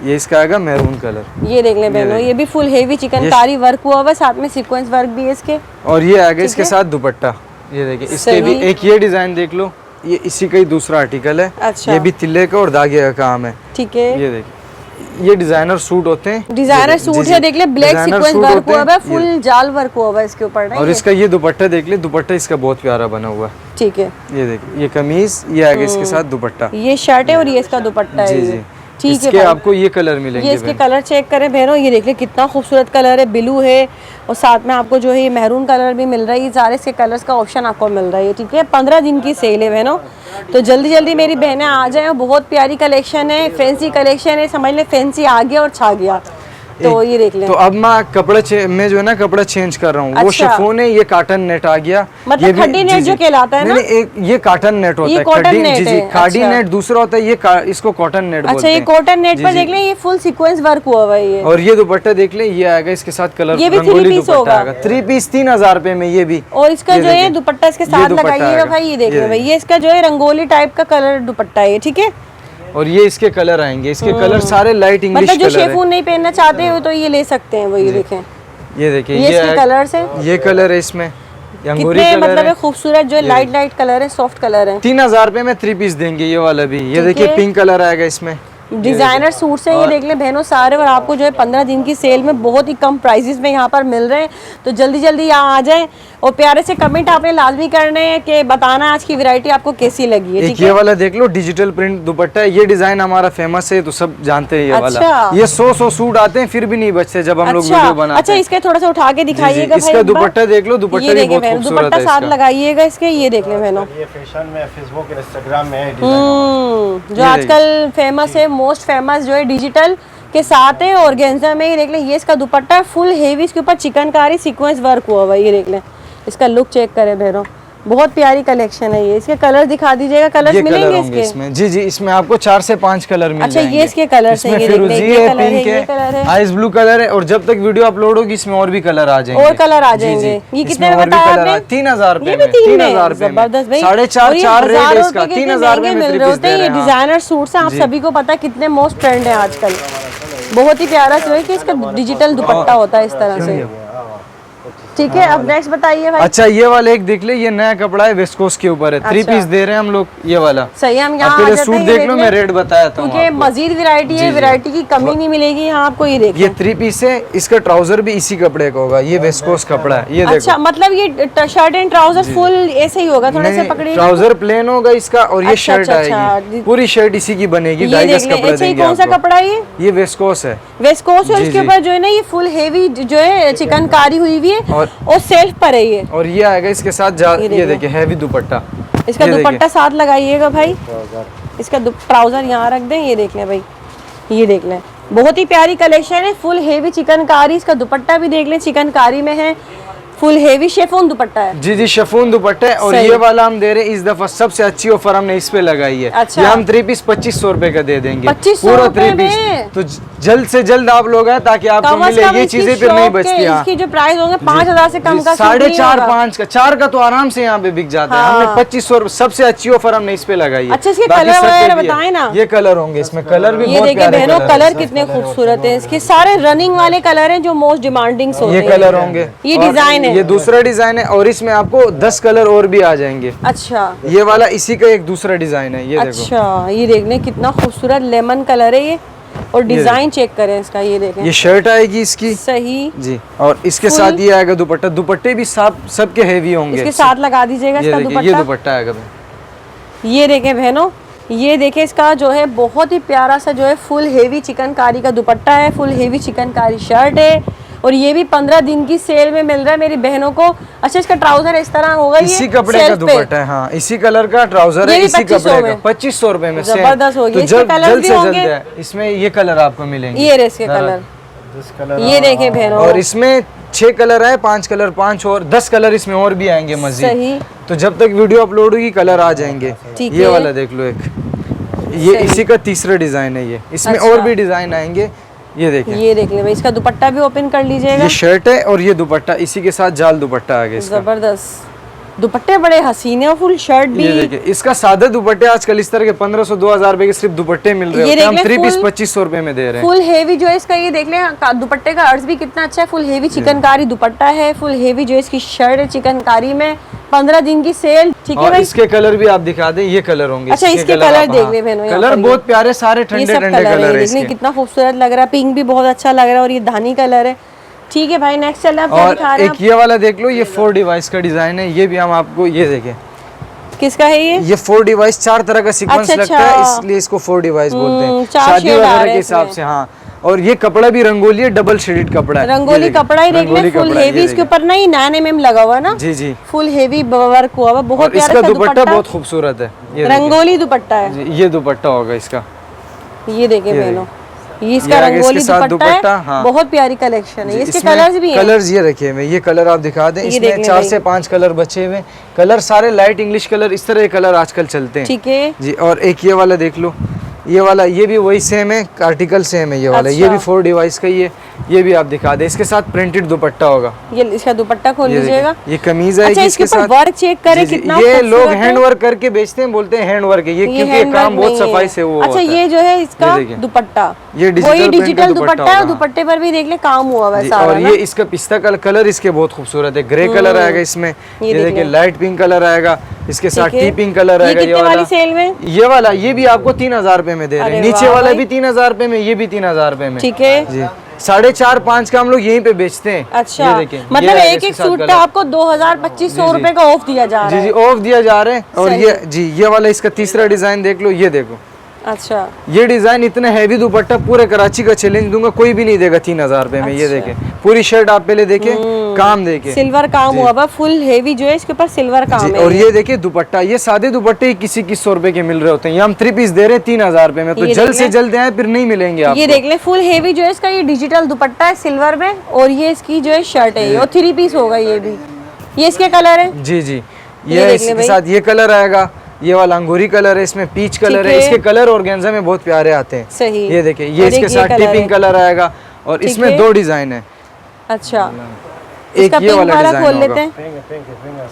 ये इसका आएगा मैरून कलर।
ये देख ले बहनों, ये भी फुल हेवी चिकनकारी वर्क हुआ हुआ, साथ में सीक्वेंस वर्क भी है इसके।
और ये आएगा इसके साथ दुपट्टा, ये देखिए इसके भी एक ये डिजाइन देख लो, ये इसी का ही दूसरा आर्टिकल है।
अच्छा।
ये भी तिल्ले का और धागे का काम है,
ठीक है।
ये देखिए, ये डिजाइनर सूट होते हैं,
डिजाइनर सूट है, देख ले ब्लैक सीक्वेंस वर्क हुआ है, फुल जाल वर्क हुआ है इसके ऊपर।
और इसका ये दुपट्टा देख ले, दुपट्टा इसका बहुत प्यारा बना हुआ है,
ठीक है।
ये देखिए, ये कमीज, ये आगे इसके साथ दुपट्टा,
ये शर्ट है और ये इसका दुपट्टा है।
जी जी,
ठीक
है। आपको ये कलर मिलेंगे,
ये इसके कलर चेक करें बहनों, ये देख ले कितना खूबसूरत कलर है, ब्लू है और साथ में आपको जो है ये मैरून कलर भी मिल रहा है। ये सारे इसके कलर्स का ऑप्शन आपको मिल रहा है, ठीक है। 15 दिन की सेल है बहनों, तो जल्दी जल्दी मेरी बहनें आ जाएं। बहुत प्यारी कलेक्शन है, फैंसी कलेक्शन है, समझ ले फैंसी आ गया और छा गया। तो ये देख लें।
तो अब मैं कपड़ा मैं जो है ना कपड़ा चेंज कर रहा हूँ। अच्छा। वो शिफॉन है, ये कॉटन नेट आ गया,
मतलब खड्डी नेट जो कहलाता है ना।
एक ये कॉटन नेट होता है, खाड़ी नेट दूसरा होता है, ये इसको कॉटन नेट बोलते हैं।
अच्छा, ये कॉटन नेट पर देख लें, ये फुल सीक्वेंस वर्क हुआ हुआ है।
और ये दुपट्टा देख लें, ये आएगा इसके साथ कलर,
ये भी 3 पीस होगा,
3 पीस 3000 रुपए में ये भी।
और इसका जो है दुपट्टा इसके साथ लगाइएगा भाई, ये देख लें भाई, ये इसका जो है रंगोली टाइप का कलर दुपट्टा है, ठीक है।
और ये इसके कलर आएंगे, इसके कलर सारे लाइट इंग्लिश
मतलब जो शेफून नहीं पहनना चाहते हो तो ये ले सकते हैं। वो ये देखें,
ये देखिए,
ये इसके कलर्स है,
ये कलर है इसमें,
कितने मतलब खूबसूरत जो है, लाइट लाइट कलर है, सॉफ्ट कलर है।
3000 रुपए में 3 पीस देंगे ये वाला भी। ये देखिए पिंक कलर आएगा इसमें,
डिजाइनर सूट्स हैं ये देख लें बहनों सारे, और आपको जो है 15 दिन की सेल में बहुत ही कम प्राइसेस में यहाँ पर मिल रहे हैं। तो जल्दी जल्दी यहाँ आ जाएं और प्यारे से कमेंट आपने लाजमी करने हैं कि बताना आज की वैरायटी आपको कैसी लगी है।
एक ये वाला देख लो, डिजिटल प्रिंट दुपट्टा, ये डिजाइन हमारा फेमस है तो सब जानते हैं। ये वाला ये 100 सूट आते हैं फिर भी नहीं बचते जब हम लोग वीडियो बनाते हैं।
अच्छा, इसके थोड़ा सा उठा के दिखाइएगा,
इसका दुपट्टा देख लो, दुपट्टा भी बहुत खूबसूरत है,
दुपट्टा साथ लगाइएगा इसके। ये देख लें बहनों,
ये फैशन में फेसबुक इंस्टाग्राम में
जो आजकल फेमस है, मोस्ट फेमस जो है डिजिटल के साथ है और गेंजा में। ये देख लें, ये इसका दुपट्टा फुल हेवी, इसके ऊपर चिकनकारी सीक्वेंस वर्क हुआ हुआ है। ये देख लें, इसका लुक चेक करें बहनों, बहुत प्यारी कलेक्शन है ये। इसके कलर दिखा दीजिएगा, कलर्स मिलेंगे इसके?
इसमें जी जी, इसमें आपको 4 से 5 कलर मिल जाएंगे।
अच्छा, ये इसके कलर्स हैं, ये
फिरोजी है, पिंक है, आइस ब्लू कलर है, और जब तक वीडियो अपलोड होगी इसमें और भी कलर आ जाएंगे,
और कलर आ जाएंगे। ये कितने में बताया आपने?
3000 रुपए में,
3000 रुपए। जबरदस्त भाई,
4.5 रेट है इसका, 3000 रुपए में 3 पीस दे रहे हैं।
ये डिजाइनर सूट्स हैं, आप सभी को पता है कितने मोस्ट ट्रेंड है आजकल। बहुत ही प्यारा जो है कि इसका डिजिटल दुपट्टा होता है इस तरह से, ठीक है। अब नेक्स्ट बताइए भाई।
अच्छा, ये वाला एक देख ले, ये नया कपड़ा है, वेस्कोस के ऊपर है, 3 पीस दे रहे हैं हम लोग। ये वाला
सही, हम यहाँ
सूट देख लो, मैं रेट बताया था,
क्योंकि मजीद वैरायटी है, वैरायटी की कमी नहीं मिलेगी यहाँ आपको। ये देखिए,
ये 3 पीस है, इसका ट्राउजर भी इसी कपड़े का होगा, ये वेस्कोस कपड़ा है। ये
अच्छा, मतलब ये शर्ट एंड ट्राउजर फुल ऐसे ही होगा, थोड़ा सा पकड़िए।
ट्राउजर प्लेन होगा इसका, और ये शर्ट आएगी, पूरी शर्ट इसी की बनेगी। 2.5 गज कपड़ा देंगे।
कौन सा कपड़ा है
ये वेस्कोस है,
वेस्कोस है। इसके ऊपर जो है ना ये फुल हेवी जो है चिकनकारी हुई हुई ये और सेल्फ पर है ये।
और ये आएगा इसके साथ ये देखिए हैवी दुपट्टा,
इसका दुपट्टा साथ लगाइएगा भाई। इसका ट्राउजर यहाँ रख दें, ये देख लें भाई, ये देख लें, बहुत ही प्यारी कलेक्शन है, फुल हेवी चिकनकारी। इसका दुपट्टा भी देख लें, चिकनकारी में है, फुल हेवी शेफोन दुपट्टा है।
जी जी शिफॉन दुपट्टा है। और ये वाला हम दे रहे हैं इस दफा सबसे अच्छी ऑफर हमने इस पे लगाई है।
अच्छा।
ये हम 3 पीस 2500 रुपए का दे देंगे,
2500
पूरा
रुपए
3 पीस।
में?
तो जल्द से जल्द आप लोग आए ताकि आपको मिले, ये चीजें फिर नहीं बचती।
इसकी जो प्राइस होंगे 5000 से कम का
4.5 का 4 का तो आराम से यहाँ पे बिक जाता है। हमने 2500 सबसे अच्छी ऑफर हमने इस पे लगाई है।
अच्छा, इसके कलर वगैरह बताएं ना।
ये कलर होंगे इसमें, कलर भी
ये
बहुत
देखिए
प्यारे
बहनों, कलर कितने खूबसूरत है। इसके सारे रनिंग वाले कलर हैं जो मोस्ट डिमांडिंग होते हैं।
ये कलर होंगे,
ये डिजाइन है,
ये दूसरा डिजाइन है। और इसमें आपको 10 कलर और भी आ जाएंगे।
अच्छा,
ये वाला इसी का एक दूसरा डिजाइन है, ये देखो।
अच्छा, ये देख लें कितना खूबसूरत लेमन कलर है ये। और डिजाइन चेक करें इसका, ये देखें,
ये शर्ट आएगी इसकी
सही
जी। और इसके साथ ये आएगा दुपट्टा, दुपट्टे भी सबके हेवी होंगे।
इसके साथ लगा दीजिएगा इसका दुपट्टा।
ये दुपट्टा आएगा।
ये देखें बहनों, ये देखें इसका जो है बहुत ही प्यारा सा जो है फुल हेवी चिकनकारी का दुपट्टा है, फुल हेवी चिकनकारी शर्ट है। और ये भी 15 दिन की सेल में मिल रहा है मेरी बहनों को। अच्छा, इसका ट्राउजर इस तरह होगा,
इसी कपड़े का दुपट्टा है, हाँ इसी कलर का ट्राउजर है, इसी कपड़े का 2500 रुपए में।
जबरदस्त हो गया।
इसके कलर भी होंगे, इसमें ये कलर आपको मिलेंगे,
ये इसके कलर, ये देखें बहनों।
और इसमें 6 कलर है, 5 कलर 5 और 10 कलर इसमें और भी आएंगे मजीद।
सही।
तो जब तक वीडियो अपलोड होगी कलर आ जाएंगे। ये वाला देख लो एक, ये इसी का तीसरा डिजाइन है। ये इसमें और भी डिजाइन आएंगे, ये देखें।
ये देख ले भाई, इसका दुपट्टा भी ओपन कर लीजिएगा।
ये शर्ट है और ये दुपट्टा, इसी के साथ जाल दुपट्टा आ गया इसका।
जबरदस्त दुपट्टे, बड़े हसीने और फुल शर्ट भी।
ये देखिए, इसका सादे दुपट्टे आजकल इस तरह के 1500-2000 रुपए के सिर्फ दुपट्टे मिल रहे हैं। हम 3 पीस 2500 रुपए में दे रहे हैं।
फुल हेवी जो है इसका, ये देख लें दुपट्टे का अर्ज भी कितना अच्छा है। फुल हेवी चिकनकारी दुपट्टा है, फुल हेवी जो है इसकी शर्ट है चिकनकारी में। 15 दिन की सेल, ठीक है भाई।
इसके कलर भी आप दिखा दें, ये कलर होंगे।
अच्छा, इसके कलर देख ले बहनों,
कलर बहुत प्यारे, सारे ठंडे ठंडे कलर है इसके।
कितना खूबसूरत लग रहा है, पिंक भी बहुत अच्छा लग रहा है और ये धानी कलर है। ठीक है भाई, नेक्स्ट चल रहा है।
और एक ये वाला देख लो, ये 4 डिवाइस का डिजाइन है। ये भी हम आपको, ये देखें
किसका है ये
4 डिवाइस, 4 तरह का सीक्वेंस लगता है, इसलिए इसको 4 डिवाइस बोलते हैं शादी वगैरह के हिसाब से। हाँ, और ये कपड़ा भी रंगोली है, डबल शेडेड कपड़ा है।
रंगोली कपड़ा ही देख ले, फुल हेवी। इसके ऊपर ना 9 mm लगा हुआ है ना।
जी जी,
फुल हेवी वर्क हुआ है, बहुत प्यारा।
इसका दुपट्टा बहुत खूबसूरत है,
रंगोली दुपट्टा है।
ये दुपट्टा होगा इसका,
ये देखे बहनों, ये इसका रंगोली दुपट्टा है। हाँ। बहुत प्यारी कलेक्शन है। इसके कलर्स भी हैं।
कलर्स ये रखे हुए, ये कलर आप दिखा दें। इसमें 4 से 5 कलर बचे हुए, कलर सारे लाइट इंग्लिश कलर, इस तरह के कलर आजकल चलते हैं।
ठीक है
जी। और एक ये वाला देख लो, ये वाला, ये भी वही सेम है, आर्टिकल सेम है ये वाला। ये भी 4 डिवाइस का ही है। ये भी आप दिखा दें, इसके साथ प्रिंटेड दुपट्टा होगा।
ये इसका दुपट्टा खोल लीजिएगा,
ये कमीज है।
अच्छा, इसके साथ वर्क चेक करें कितना।
ये लोग हैंड वर्क करके बेचते हैं, बोलते हैं हैंड वर्क है ये, क्योंकि ये काम बहुत सफाई से वो।
अच्छा, ये जो है इसका दुपट्टा,
ये
डिजिटल दुपट्टा है। दुपट्टे पर भी देख ले काम हुआ हुआ है सारा।
और ये इसका पिस्ता कलर इसके बहुत खूबसूरत है, ग्रे कलर आएगा इसमें। ये देखिए लाइट पिंक कलर आएगा, इसके साथ टी पिंक कलर आएगा।
ये वाली सेल में,
ये वाला, ये भी आपको 3000 रुपए में दे रहे हैं। नीचे वाला भी 3000 रुपए में, ये भी 3000 रुपए में।
ठीक है
जी। 4.5-5 का हम लोग यहीं पे बेचते हैं।
अच्छा, मतलब एक सूट का आपको 2000-2500 रुपए का ऑफ दिया जा रहा है।
जी जी, ऑफ दिया जा रहा है। और ये जी, ये वाला इसका तीसरा डिजाइन देख लो, ये देखो।
अच्छा,
ये डिजाइन इतना हैवी दुपट्टा, पूरे कराची का चैलेंज दूंगा, कोई भी नहीं देगा 3000 रुपए में। ये देखें, पूरी शर्ट आप पहले देखें, काम देखें,
सिल्वर काम हुआ है, फुल हेवी जो है इसके ऊपर सिल्वर काम है।
और ये देखिए दुपट्टा, ये सादे दुपट्टे किसी 100 रुपए के मिल रहे होते हैं, ये हम 3 पीस दे रहे हैं 3000 रुपए में। तो जल्द से जल्द आए, फिर नहीं मिलेंगे आपको।
ये देख ले, फुल हेवी जो है इसका, ये डिजिटल दुपट्टा है सिल्वर में, और ये इसकी जो है शर्ट है, और 3 पीस होगा। ये भी, ये इसके कलर है।
जी जी, ये इसके साथ ये कलर आएगा, ये वाला अंगूरी कलर है, इसमें पीच कलर है। इसके कलर ऑर्गेन्जा में बहुत प्यारे आते हैं।
सही।
ये देखिए, ये इसके साथ टिपिंग कलर आएगा, और इसमें 2 डिजाइन है।
अच्छा,
एक ये वाला
खोल लेते हैं,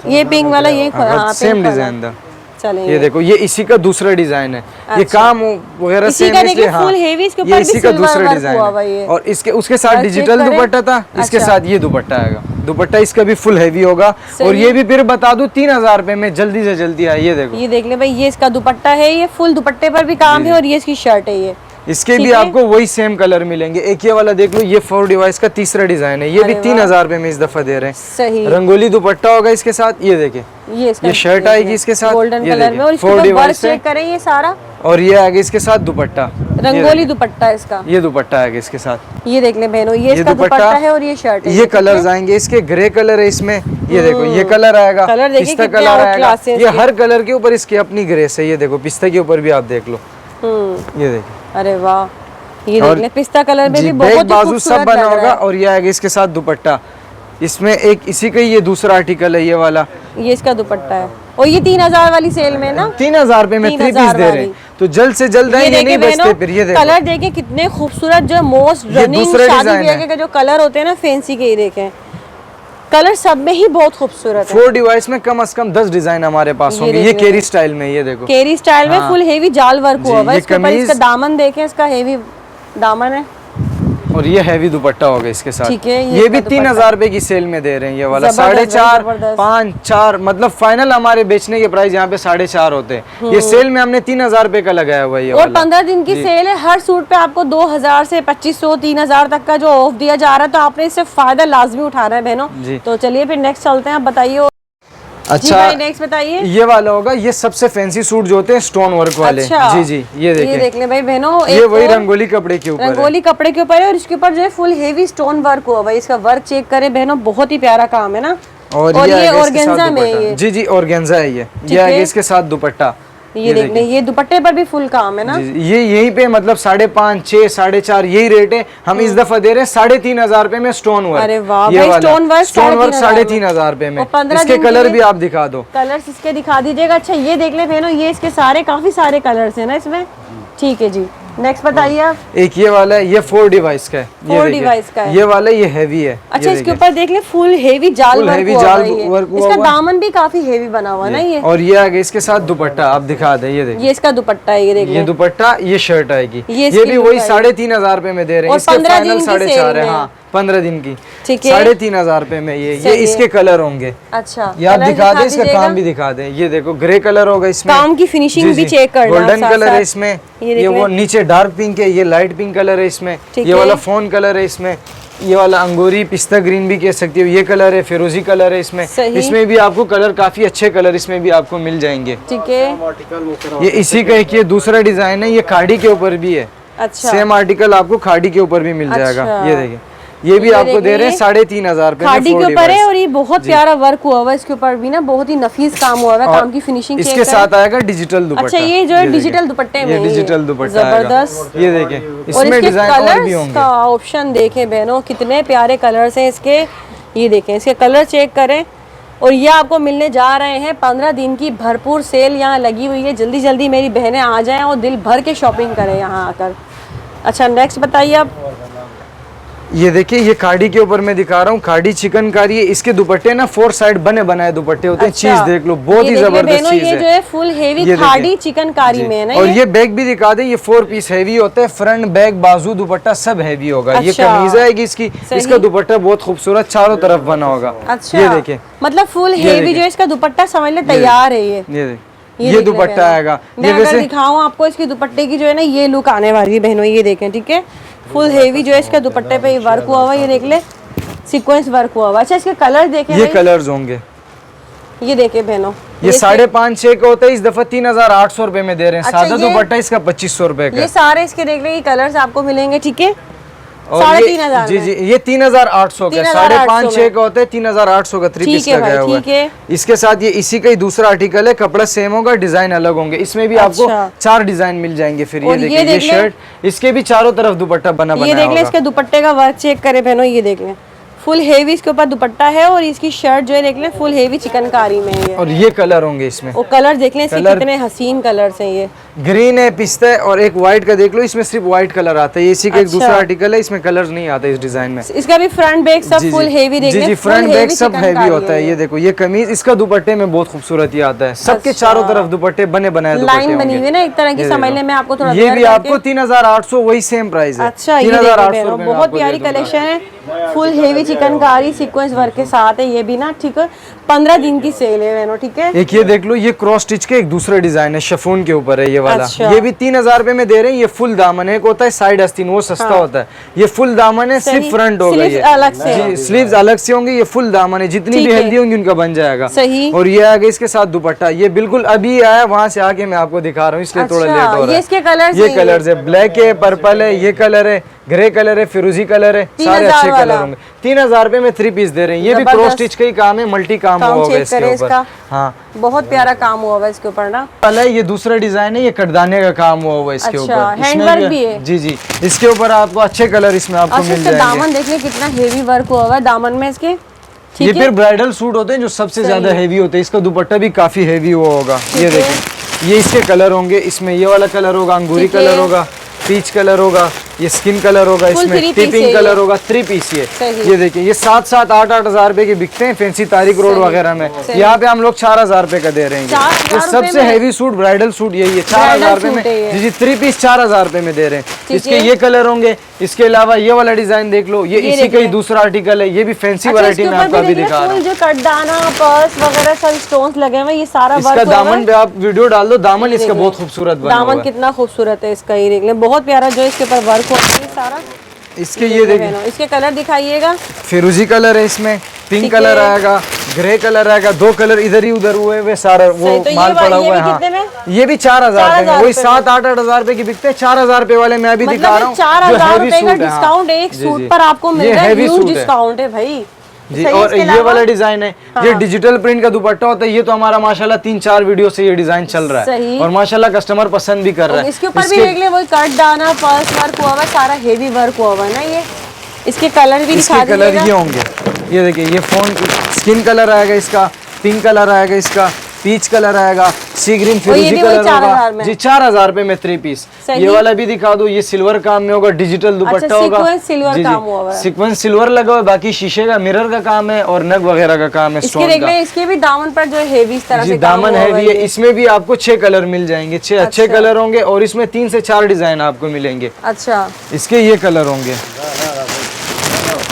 ये पिंक वाला, ये
सेम डिजाइन था।
चलें,
ये देखो, ये इसी का दूसरा डिजाइन है। ये काम वगैरह सेम है, इसलिए हाँ, ये इसी का दूसरा डिजाइन है। और इसके उसके साथ डिजिटल दुपट्टा था, इसके साथ ये दुपट्टा आएगा। दुपट्टा इसका भी फुल हैवी होगा। और ये भी फिर बता दूं 3000 रुपए में, जल्दी से जल्दी आए। ये देखो,
ये देख ले भाई, ये इसका दुपट्टा है, ये फुल दुपट्टे पर भी काम है, और ये इसकी शर्ट है।
इसके भी आपको वही सेम कलर मिलेंगे। एक ये वाला देख लो, ये 4 डिवाइस का तीसरा डिजाइन है, ये भी 3000 रुपए में इस दफा दे रहे हैं।
सही।
रंगोली दुपट्टा होगा इसके साथ, ये देखे ये शर्ट आएगी इसके साथ
गोल्डन कलर में, और इसके ऊपर वर्क चेक करें ये सारा,
और ये आएगा इसके साथ दुपट्टा,
रंगोली दुपट्टा इसका,
ये दुपट्टा आएगा इसके साथ।
ये देख ले बहनों, ये इसका दुपट्टा है और ये शर्ट है।
ये कलर्स आएंगे इसके, ग्रे कलर है इसमें, ये देखो ये कलर आएगा, पिस्ता कलर आएगा, ये हर कलर के ऊपर इसकी अपनी ग्रेस है। ये देखो पिस्ता के ऊपर भी आप देख लो, ये देखो,
अरे वाह, ये देख ले पिस्ता कलर में भी बहुत
बाजू सब बना होगा। और ये आएगा इसके साथ दुपट्टा, इसमें एक इसी का ये दूसरा आर्टिकल है, ये वाला,
ये इसका दुपट्टा है। और ये 3000 वाली सेल में ना
3000 रुपए में 3 पीस दे रहे हैं, तो जल्द से जल्द ये नहीं बचते फिर। ये देखो
कलर देखे कितने खूबसूरत, जो मोस्ट रनिंग शादी ब्याह के जो कलर होते हैं ना फैंसी के, ये देखें कलर सब में ही बहुत खूबसूरत है।
4 डिवाइस में कम से कम 10 डिजाइन हमारे पास होंगे। ये केरी स्टाइल में, ये देखो
केरी स्टाइल में फुल हेवी जाल वर्क हुआ है। इसके ऊपर इसका दामन देखें, इसका हेवी दामन है,
और ये हैवी दुपट्टा होगा इसके साथ।
ठीक है,
ये भी 3000 रुपए की सेल में दे रहे हैं। ये वाला 4.5, 5, 4, मतलब फाइनल हमारे बेचने के प्राइस यहाँ पे 4.5 होते हैं। ये सेल में हमने 3000 रुपए का लगाया हुआ है।
और 15 दिन की सेल है। हर सूट पे आपको 2000 से 2500, 3000 तक का जो ऑफ दिया जा रहा है, तो आपने इससे फायदा लाजमी उठाना है बहनों। तो चलिए फिर नेक्स्ट चलते हैं, आप बताइए।
अच्छा
नेक्स्ट बताइए।
ये वाला होगा, ये सबसे फैंसी सूट जो होते हैं स्टोन वर्क वाले।
अच्छा।
जी जी, ये
देख ले भाई बहनों,
ये वही रंगोली कपड़े के ऊपर,
रंगोली कपड़े के ऊपर है, और इसके ऊपर जो है फुल हेवी स्टोन वर्क हुआ भाई। इसका वर्क चेक करें बहनों, बहुत ही प्यारा काम है ना।
और ये
ऑर्गेन्जा में ये,
जी जी ऑर्गेन्जा है ये आगे इसके साथ दुपट्टा।
ये देख ले, ये दुपट्टे पर भी फुल काम है ना।
ये यहीं पे मतलब 5.5, 6, 4.5 यही रेट है। हम इस दफा दे रहे हैं 3500 रुपए में स्टोन वर्क।
अरे वाह भाई, स्टोन वर्क
3500 रुपए में। इसके कलर भी आप दिखा दो,
कलर्स इसके दिखा दीजिएगा। अच्छा ये देख ले बहनों, ये इसके सारे काफी सारे कलर्स है ना इसमें। ठीक है जी, नेक्स्ट बताइए आप।
एक ये वाला है, ये 4 डिवाइस का है,
4 डिवाइस का है।
ये वाला ये हैवी है।
अच्छा इसके ऊपर देख ले फुल हेवी जाल वर्क, इसका दामन भी काफी हेवी बना हुआ ना ये।
और ये आगे इसके साथ दुपट्टा आप दिखा दे, ये देखिए
ये इसका दुपट्टा है, ये देख
ये दुपट्टा, ये शर्ट आएगी। ये भी वही 3500 रुपए में दे रहे हैं।
इसके फाइनल
4.5 है। हाँ 15 दिन की,
ठीक है,
3500 रुपए में ये इसके कलर होंगे।
अच्छा
ये आप दिखा दे, इसका काम भी दिखा दे। ये देखो ग्रे कलर होगा इसमें,
काम की फिनिशिंग भी चेक करना।
गोल्डन कलर है इसमें, ये वो नीचे डार्क पिंक है, ये लाइट पिंक कलर है इसमें, ये वाला फोन कलर है इसमें, ये वाला अंगूरी पिस्ता ग्रीन भी कह सकती हो, ये कलर है, फिरोजी कलर है इसमें। इसमें भी आपको कलर काफी अच्छे कलर इसमें भी आपको मिल जाएंगे।
ठीक है,
ये इसी का एक ये दूसरा डिजाइन है, ये खाड़ी के ऊपर भी है।
अच्छा
सेम आर्टिकल आपको खाड़ी के ऊपर भी मिल जाएगा। ये देखिए ये भी आपको दे रहे हैं 3500 रुपए
खाड़ी के ऊपर है, और ये बहुत प्यारा वर्क हुआ हुआ है इसके ऊपर भी ना, बहुत ही नफीस काम हुआ है, काम की फिनिशिंग
इसके साथ आएगा डिजिटल दुपट्टा।
अच्छा ये जो है डिजिटल दुपट्टे में,
डिजिटल दुपट्टा
जबरदस्त।
ये देखें, इसमें डिजाइन और भी होंगे।
का ऑप्शन देखें बहनों, कितने प्यारे कलर्स हैं इसके। ये देखें इसके कलर चेक करें। और ये आपको मिलने जा रहे हैं 15 दिन की भरपूर सेल यहाँ लगी हुई है। जल्दी जल्दी मेरी बहनें आ जाएं और दिल भर के शॉपिंग करें यहाँ आकर। अच्छा नेक्स्ट बताइए आप।
ये देखिए ये खाड़ी के ऊपर मैं दिखा रहा हूँ, खाड़ी चिकनकारी है। इसके दुपट्टे ना 4 साइड बने बनाए दुपट्टे होते हैं। चीज देख लो, बहुत ही जबरदस्त चीज है।
ये जो है फुल हेवी खाड़ी चिकनकारी में है ना।
और ये बैग भी दिखा दे, ये 4 पीस हेवी होता है, फ्रंट बैग बाजू दुपट्टा सब हेवी होगा। ये कमीज आएगी इसकी, इसका दुपट्टा बहुत खूबसूरत चारों तरफ बना होगा।
अच्छा
ये देखिए,
मतलब फुल हेवी जो इसका दुपट्टा समझ ले तैयार है।
ये दुपट्टा आएगा।
मैं अगर दिखाऊं आपको इसके दुपट्टे की जो है ना ये लुक आने वाली है बहनों। ये देखें, ठीक है, फुल हेवी जो है इसका दुपट्टे पे वर्क हुआ हुआ, ये देख ले सीक्वेंस वर्क हुआ हुआ। अच्छा इसके कलर देखें,
ये कलर्स होंगे,
ये देखें बहनों,
ये 5.5-6 का होता है, इस दफा 3800 रुपए में दे रहे हैं। सादा दुपट्टा इसका 2500 रुपए का।
ये सारे इसके देख ले कलर्स आपको मिलेंगे, ठीक है। 3,500
जी जी, ये 3800 का, 5.5-6 का होता है, 3800 का 3 पीस का गया हुआ है। इसके साथ ये इसी का ही दूसरा आर्टिकल है, कपड़ा सेम होगा, डिजाइन अलग होंगे। इसमें भी आपको 4 डिजाइन मिल जाएंगे। फिर ये देखिए, ये शर्ट, इसके भी चारों तरफ दुपट्टा बना बनाया होगा।
ये देख ले, इसके दुपट्टे का वर्क चेक करें बहनों, ये देख ले फुल हेवी इसके ऊपर दुपट्टा है, और इसकी शर्ट जो है देख लें फुल हेवी चिकनकारी में है।
और ये कलर होंगे इसमें,
वो कलर देख लें इसके कितने हसीन कलर्स हैं। ये
ग्रीन है, पिस्ता है, और एक व्हाइट का देख लो, इसमें सिर्फ व्हाइट कलर आता है। ये इसी का एक दूसरा आर्टिकल है, इसमें कलर नहीं आता इस डिजाइन में।
इसका भी फ्रंट बैक सब फुल हेवी देख लें।
जी, फ्रंट बैक सब हेवी होता है। ये देखो, ये कमीज इसका दुपट्टे में बहुत खूबसूरत ही आता है। सबके चारों तरफ दुपट्टे बने बनाए,
लाइन बनी हुई ना एक तरह की, समझ लें मैं आपको थोड़ा।
ये भी आपको 3800, वही सेम प्राइस है।
अच्छा 3800, बहुत प्यारी कलेक्शन है, full heavy chikankari sequence work के साथ है ये भी ना, ठीक है। 15 दिन की सेल है बहनों, ठीक है।
एक ये देख लो, ये क्रॉस स्टिच के एक दूसरा डिजाइन है, शिफॉन के ऊपर है ये वाला।
अच्छा।
ये भी 3000 रुपए में दे रहे हैं। ये फुल दामन है, एक होता है साइड आस्तीन, वो सस्ता होता है। ये फुल दामन है, सिर्फ फ्रंट होगा ये,
अलग से
जी स्लीव्स अलग से होंगे। ये फुल दामन है, जितनी भी हेल्दी होंगी उनका बन जाएगा।
सही।
और ये आगे इसके साथ दुपट्टा, ये बिल्कुल अभी आया, वहां से आके मैं आपको दिखा रहा हूँ, इसलिए थोड़ा लेट हो रहा है।
ये इसके कलर्स,
ये कलर्स है, ब्लैक है, पर्पल है, ये कलर है, ग्रे कलर है, फिरोजी कलर है, सारे अच्छे कलर होंगे। 3000 रुपए में 3 पीस दे रहे हैं। ये भी क्रॉस स्टिच का ही काम है, मल्टी काम हुआ होगा इसके ऊपर। हाँ,
बहुत प्यारा काम हुआ हुआ इसके ऊपर ना।
ये दूसरा डिजाइन है, ये कटदाने का काम हुआ हुआ इसके ऊपर।
अच्छा, हैंडवर्क भी है।
जी जी, इसके ऊपर आपको अच्छे कलर इसमें आपको मिल जाएंगे।
दामन देखिए कितना हेवी वर्क हुआ हुआ है दामन में इसके।
ये फिर ब्राइडल सूट होते हैं जो सबसे ज्यादा हेवी होते हैं। इसका दुपट्टा भी काफी हेवी हुआ होगा। ये देखिए, ये इसके कलर होंगे। इसमें ये वाला कलर होगा, अंगूरी कलर होगा, पीच कलर होगा, ये स्किन कलर होगा, इसमें टिपिंग कलर होगा। 3 पीस ये देखिए, ये 7-7, 8-8 हजार रुपए के बिकते हैं फैंसी तारिक रोड वगैरह में। यहाँ पे हम लोग 4000 रुपए का दे रहे हैं। ये सबसे हेवी सूट, ब्राइडल सूट यही है, 4000 रुपए में। जी जी, 3 पीस 4000 रुपए में दे रहे हैं। इसके ये कलर होंगे। इसके अलावा ये वाला डिजाइन देख लो, ये इसी का ही दूसरा आर्टिकल है। ये भी फैंसी वैरायटी में आपको अभी दिखा रहा हूँ।
जो कटदाना, पर्स वगैरह सब स्टोन्स लगे हुए, ये सारा
इसका दामन पे आप वीडियो डाल दो, दामन इसका बहुत खूबसूरत बना हुआ है।
दामन कितना खूबसूरत है इसका, ये देख लें, बहुत प्यारा जो इसके ऊपर वर्क होता है सारा।
इसके ये देखिए,
इसके कलर दिखाइएगा।
फिरोजी कलर है, इसमें पिंक कलर आएगा, ग्रे कलर आएगा, 2 कलर इधर ही उधर हुए वे सारा वो माल पड़ा हुआ है। हाँ, ये भी 4000 रुपए में, वही 7-8 हजार रुपए की बिकते हैं। 4000 रुपए वाले मैं अभी दिखा रहा हूँ।
4000 रुपए का डिस्काउंट एक सूट पर आपको मिल रहा है, ह्यूज डिस्काउंट है भाई
जी। और ये वाला डिजाइन है, ये डिजिटल प्रिंट का दुपट्टा होता है। ये तो हमारा माशाल्लाह 3-4 वीडियो से ये डिजाइन चल रहा है और माशाल्लाह कस्टमर पसंद भी कर रहा है।
इसके ऊपर भी देख ले, वही कट दाना, पर्स वर्क हुआ हुआ, सारा हेवी वर्क हुआ हुआ है ना। ये इसके कलर भी दिखा दीजिएगा।
कलर ये होंगे, ये देखिए, ये फोन स्किन कलर आएगा, इसका पिंक कलर आएगा, इसका पीच कलर आएगा, सी ग्रीन फिरोजी कलर होगा जी। 4000 रुपए में 3 पीस। ये वाला भी दिखा दो, ये सिल्वर काम में होगा, डिजिटल दुपट्टा होगा,
सिल्वर काम हुआ है,
सीक्वेंस सिल्वर लगा हुआ है। बाकी शीशे का मिरर का काम है और नग वगैरह का काम है स्टोन का।
इसके भी दामन पर जो हेवी इस तरह से
दामन हैवी है। इसमें भी आपको 6 कलर मिल जाएंगे, 6 अच्छे कलर होंगे और इसमें 3 से 4 डिजाइन आपको मिलेंगे।
अच्छा,
इसके ये कलर होंगे।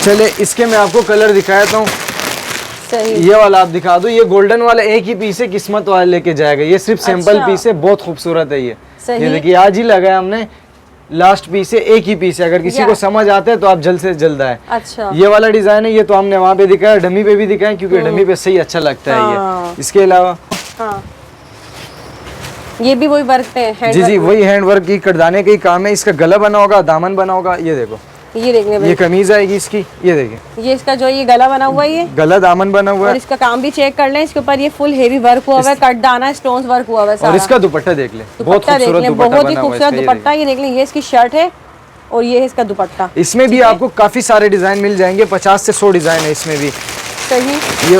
चले इसके मैं आपको कलर दिखाता हूँ। ये वाला आप दिखा दो, ये गोल्डन वाला एक ही पीस है, किस्मत वाला लेके जाएगा। ये सिर्फ सैंपल पीस है, बहुत खूबसूरत है ये देखिए, आज ही लगाया हमने, लास्ट पीस है, एक ही पीस है। अगर किसी को समझ आता है तो आप जल्द से जल्द आए।
अच्छा,
ये वाला डिजाइन है, ये तो हमने वहाँ पे दिखाया, डमी पे भी दिखाया क्योंकि डमी पे सही अच्छा लगता है ये। इसके अलावा
ये भी वही वर्क पे है,
जी जी, वही हैंड वर्क की कटदाने का ही काम है। इसका गला बना होगा, दामन बना होगा। ये देखो,
ये देखने
ये कमीज आएगी इसकी, ये देखिए,
ये इसका जो ये गला बना हुआ है, ये गला
दामन बना हुआ है।
और इसका काम भी चेक कर लें, इसके ऊपर ये फुल हेवी वर्क हुआ हुआ है, कट दाना, स्टोन्स वर्क हुआ हुआ है सारा।
और इसका दुपट्टा देख ले, बहुत खूबसूरत दुपट्टा,
बहुत ही खूबसूरत दुपट्टा। ये देख लें, ये इसकी शर्ट है और ये है इसका दुपट्टा।
इसमें भी आपको काफी सारे डिजाइन मिल जाएंगे, 50 से 100 डिजाइन है इसमें भी।
सही,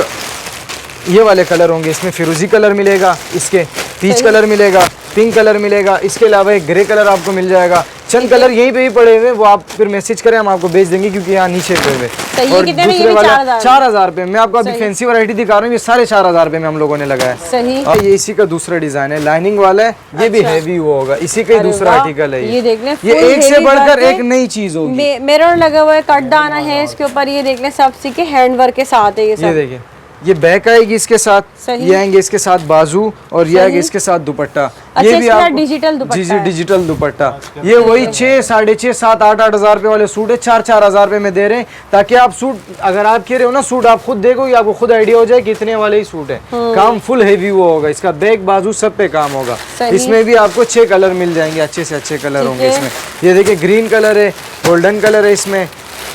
ये वाले कलर होंगे, इसमें फिरोजी कलर मिलेगा, इसके पीच कलर मिलेगा, पिंक कलर मिलेगा। इसके अलावा एक ग्रे कलर आपको मिल जाएगा। चंद कलर यहीं पे ही पड़े हुए, वो आप फिर मैसेज करें, हम आपको भेज देंगे क्योंकि यहाँ नीचे पड़े हुए। और दूसरे वाला 4000 रुपए मैं आपको अभी फैंसी वैरायटी दिखा रहा हूँ, ये 4500 रुपए में हम लोगों ने लगाया।
सही,
और ये इसी का दूसरा डिजाइन है, लाइनिंग वाला है, ये भी हैवी होगा, इसी का ही दूसरा आर्टिकल है।
ये देख लें,
ये एक से बढ़कर एक नई चीज होगी।
मिरर लगा हुआ है, कट दाना है इसके ऊपर, ये देख लें, सब सीखे हैंडवर्क के साथ है। ये
देखिए, ये बैक आएगी इसके साथ, ये आएंगे इसके साथ बाजू और ये आएगा इसके साथ दुपट्टा। ये भी आप
डिजिटल दुपट्टा,
जी जी, डिजिटल दुपट्टा। ये वही 6, 6.5, 7, 8 हजार रुपए वाले सूट है, 4 हजार रुपए में दे रहे हैं, ताकि आप सूट अगर आप कह रहे हो ना सूट आप खुद देखो, आपको खुद आइडिया हो जाए कितने वाले ही सूट है। काम फुल हेवी वो होगा, इसका बैक बाजू सब पे काम होगा। इसमें भी आपको 6 कलर मिल जाएंगे, अच्छे से अच्छे कलर होंगे इसमें। ये देखिए, ग्रीन कलर है, गोल्डन कलर है इसमें,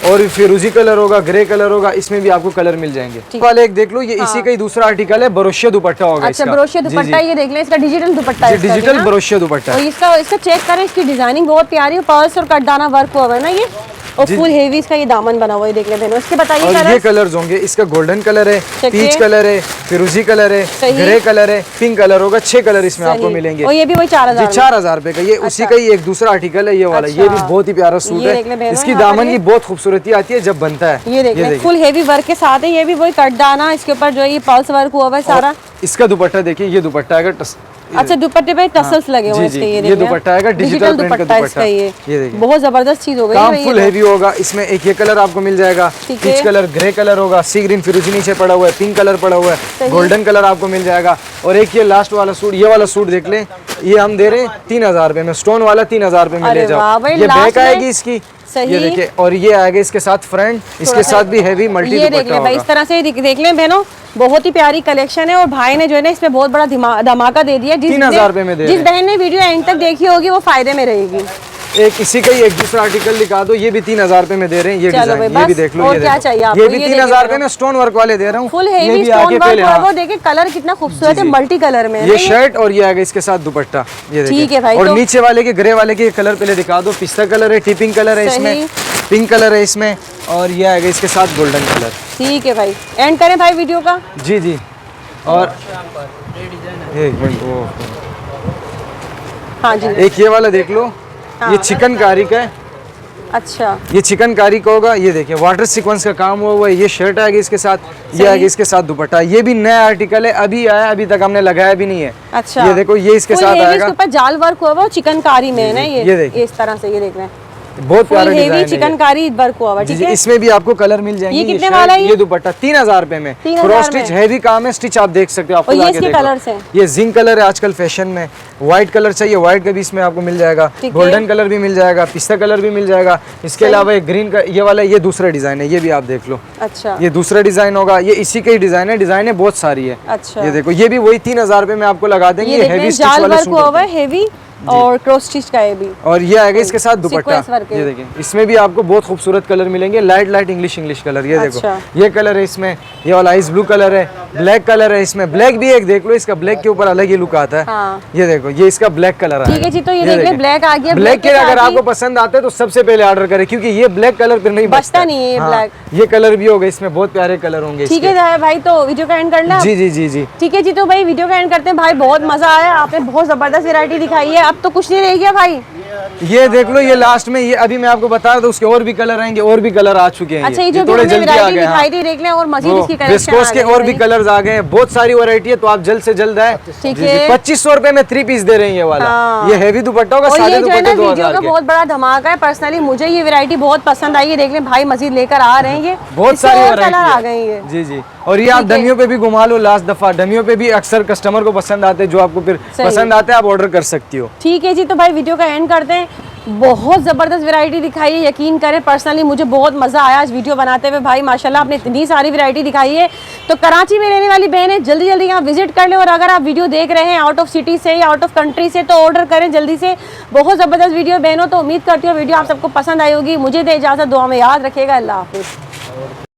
और फिरोजी कलर होगा, ग्रे कलर होगा, इसमें भी आपको कलर मिल जाएंगे। वाले एक देख लो, ये इसी का ही दूसरा आर्टिकल है, बरोशिया दुपट्टा होगा।
अच्छा, बरोशिया दुपट्टा, ये देख लें, इसका डिजिटल दुपट्टा है,
डिजिटल बरोशिया दुपट्टा।
इसका चेक करें, इसकी डिजाइनिंग बहुत प्यारी है, पर्स और कटदाना वर्क हुआ है ना ये, और फुल हेवी इसका ये दामन बना हुआ है, देख ले बहनों। इसके बताइए
कलर। ये कलर्स होंगे, इसका गोल्डन कलर है, पीच कलर है, फिरोजी कलर है, ग्रे कलर है, पिंक कलर होगा। 6 कलर इसमें आपको मिलेंगे।
और ये भी वही 4000
रुपए का, ये उसी का ही एक दूसरा आर्टिकल है, ये वाला। ये भी बहुत ही प्यारा सूट है, इसकी दामन की बहुत खूबसूरती आती है जब बनता है।
ये देखिए, फुल हेवी वर्क के साथ है, ये भी वही कट दाना, इसके ऊपर जो ये पल्स वर्क हुआ है सारा।
इसका दुपट्टा देखिए, ये दुपट्टा आएगा
अच्छा दुपट्टे पे टसल्स लगे हुए हैं इसके,
ये दुपट्टा आएगा डिजिटल प्रिंट का दुपट्टा।
ये
देखिए
बहुत जबरदस्त चीज हो गई
काम
है
फुल हेवी होगा। इसमें एक ये कलर आपको मिल जाएगा, पीच कलर, ग्रे कलर होगा, सी ग्रीन फिरोजी नीचे पड़ा हुआ है, पिंक कलर पड़ा हुआ है, गोल्डन कलर आपको मिल जाएगा। और एक ये लास्ट वाला सूट, ये वाला सूट देख ले, ये हम दे रहे हैं 3000 रुपए में, स्टोन वाला 3000 रुपए में ले जाओ। ये बैक आएगी इसकी, ये देखिए, और ये आएगा इसके साथ फ्रंट, इसके साथ भी हेवी मल्टी दुपट्टा होगा।
इस तरह से देख लें बहनों, बहुत ही प्यारी कलेक्शन है और भाई ने जो है ना इसमें बहुत बड़ा धमाका दे दिया।
3000 रुपए में दे
जिस बहन ने वीडियो एंड तक देखी होगी वो फायदे में रहेगी।
एक इसी का ही एक दूसरा आर्टिकल दिखा दो, ये भी 3000 रुपए में दे रहे हैं। ये डिजाइन ये भी देख लो,
और क्या चाहिए आपको?
ये भी 3000 रुपए में स्टोन वर्क वाले दे रहा हूँ,
फुल हेवी स्टोन वर्क। और वो देखिए कलर कितना खूबसूरत है, मल्टी कलर में।
ये शर्ट और ये आएगा इसके साथ दुपट्टा, ये
ठीक है भाई।
और नीचे वाले के ग्रे वाले के कलर पहले दिखा दो। पिस्ता कलर है, टिपिंग कलर है इसमें, पिंक कलर है इसमें, और ये आएगा इसके साथ गोल्डन कलर।
ठीक है भाई, एंड करें भाई वीडियो का।
जी जी। और एक मिनट,
हाँ जी,
एक ये वाला देख लो, ये चिकनकारी का है।
अच्छा,
ये चिकनकारी का होगा। ये देखिए वाटर सीक्वेंस का काम हुआ है। ये शर्ट आएगी इसके साथ, ये आएगी इसके साथ दुपट्टा। ये भी नया आर्टिकल है, अभी आया, अभी तक हमने लगाया भी नहीं है।
अच्छा,
ये देखो, ये इसके साथ आएगा।
इसके ऊपर जाल वर्क हुआ है चिकनकारी में है ना, ये इस तरह से, ये देख रहे हैं,
बहुत प्यारा डिजाइन है,
चिकनकारी वर्क हुआ हुआ। ठीक है,
इसमें भी आपको कलर मिल जाएंगे।
ये कितने वाला है?
ये दुपट्टा 3000 रुपए में, क्रॉस स्टिच हेवी काम है, स्टिच आप देख सकते हो। आपको
ये इसके कलर्स हैं।
ये जिंक कलर है आजकल फैशन में, व्हाइट कलर चाहिए, व्हाइट का भी इसमें आपको मिल जाएगा, गोल्डन कलर भी मिल जाएगा, पिस्ता कलर भी मिल जाएगा। इसके अलावा एक ग्रीन का ये वाला, ये दूसरा डिजाइन है, ये भी आप देख लो।
अच्छा,
ये दूसरा डिजाइन होगा, ये इसी का ही डिजाइन है, डिजाइन है बहुत सारी है।
अच्छा,
ये देखो, ये भी वही 3000 रुपए में आपको लगा देंगे। ये हेवी स्टिच वाला सूट हुआ है,
हेवी और क्रॉस स्टिच का है भी।
और ये आएगा इसके साथ दुपट्टा। ये देखिए, इसमें भी आपको बहुत खूबसूरत कलर मिलेंगे, लाइट लाइट इंग्लिश कलर। ये देखो, ये कलर है इसमें, ये वाला आइस ब्लू कलर है, ब्लैक कलर है इसमें, ब्लैक भी एक देख लो, इसका ब्लैक के ऊपर अलग ही लुक आता है।
हाँ।
ये देखो, ये इसका ब्लैक कलर है।
ठीक है जी, तो ये देखिए ब्लैक आ गया।
ब्लैक के अगर आपको पसंद आते हैं तो सबसे पहले ऑर्डर करें, क्योंकि ये ब्लैक कलर फिर नहीं
बचता नहीं है। ब्लैक
ये कलर भी होगा, इसमें बहुत प्यारे कलर होंगे।
ठीक है भाई, तो वीडियो का एंड करना।
जी जी जी जी,
ठीक है जी, तो भाई वीडियो का एंड करते हैं। भाई बहुत मजा आया, आपने बहुत जबरदस्त वैरायटी दिखाई है। अब तो कुछ नहीं रह गया भाई,
ये देख लो, ये लास्ट में, ये अभी मैं आपको बता रहा था, उसके और भी कलर आएंगे, और भी कलर आ चुके हैं।
अच्छा, ये जो
थोड़े जल्दी आ गए
दिखाई थी, देख लें, और मजीद इसकी
विस्कोस के और भी कलर्स आ गए हैं, बहुत सारी वैरायटी है, तो आप जल्द से जल्द आए।
ठीक है,
2500 रुपए में 3 पीस दे रहे हैं ये वाला। ये हेवी दुपट्टा होगा, सादे दुपट्टे 2000 के।
बहुत बड़ा धमाका है। पर्सनली मुझे ये वैरायटी बहुत पसंद आई है। देख लें भाई, मजीद लेकर आ रहे हैं, ये
बहुत सारी
कलर आ गए हैं।
जी जी, और ये आप डमियों पे भी घुमा लो। लास्ट दफा डमियों पे भी अक्सर कस्टमर को पसंद आते हैं, जो आपको फिर पसंद आते हैं आप ऑर्डर कर सकती हो।
ठीक है जी, तो भाई वीडियो का एंड करते हैं। बहुत ज़बरदस्त वैरायटी दिखाई है, यकीन करें पर्सनली मुझे बहुत मज़ा आया आज वीडियो बनाते हुए। भाई माशाल्लाह आपने इतनी सारी वैरायटी दिखाई है। तो कराची में रहने वाली बहनें जल्दी जल्दी यहाँ विजिट कर लें, और अगर आप वीडियो देख रहे हैं आउट ऑफ सिटी से या आउट ऑफ कंट्री से तो ऑर्डर करें जल्दी से। बहुत ज़बरदस्त वीडियो बहनों, तो उम्मीद करती हूँ वीडियो आप सबको पसंद आई होगी। मुझे दे इजाज़त, दुआ में याद रखिएगा। अल्लाह हाफिज़।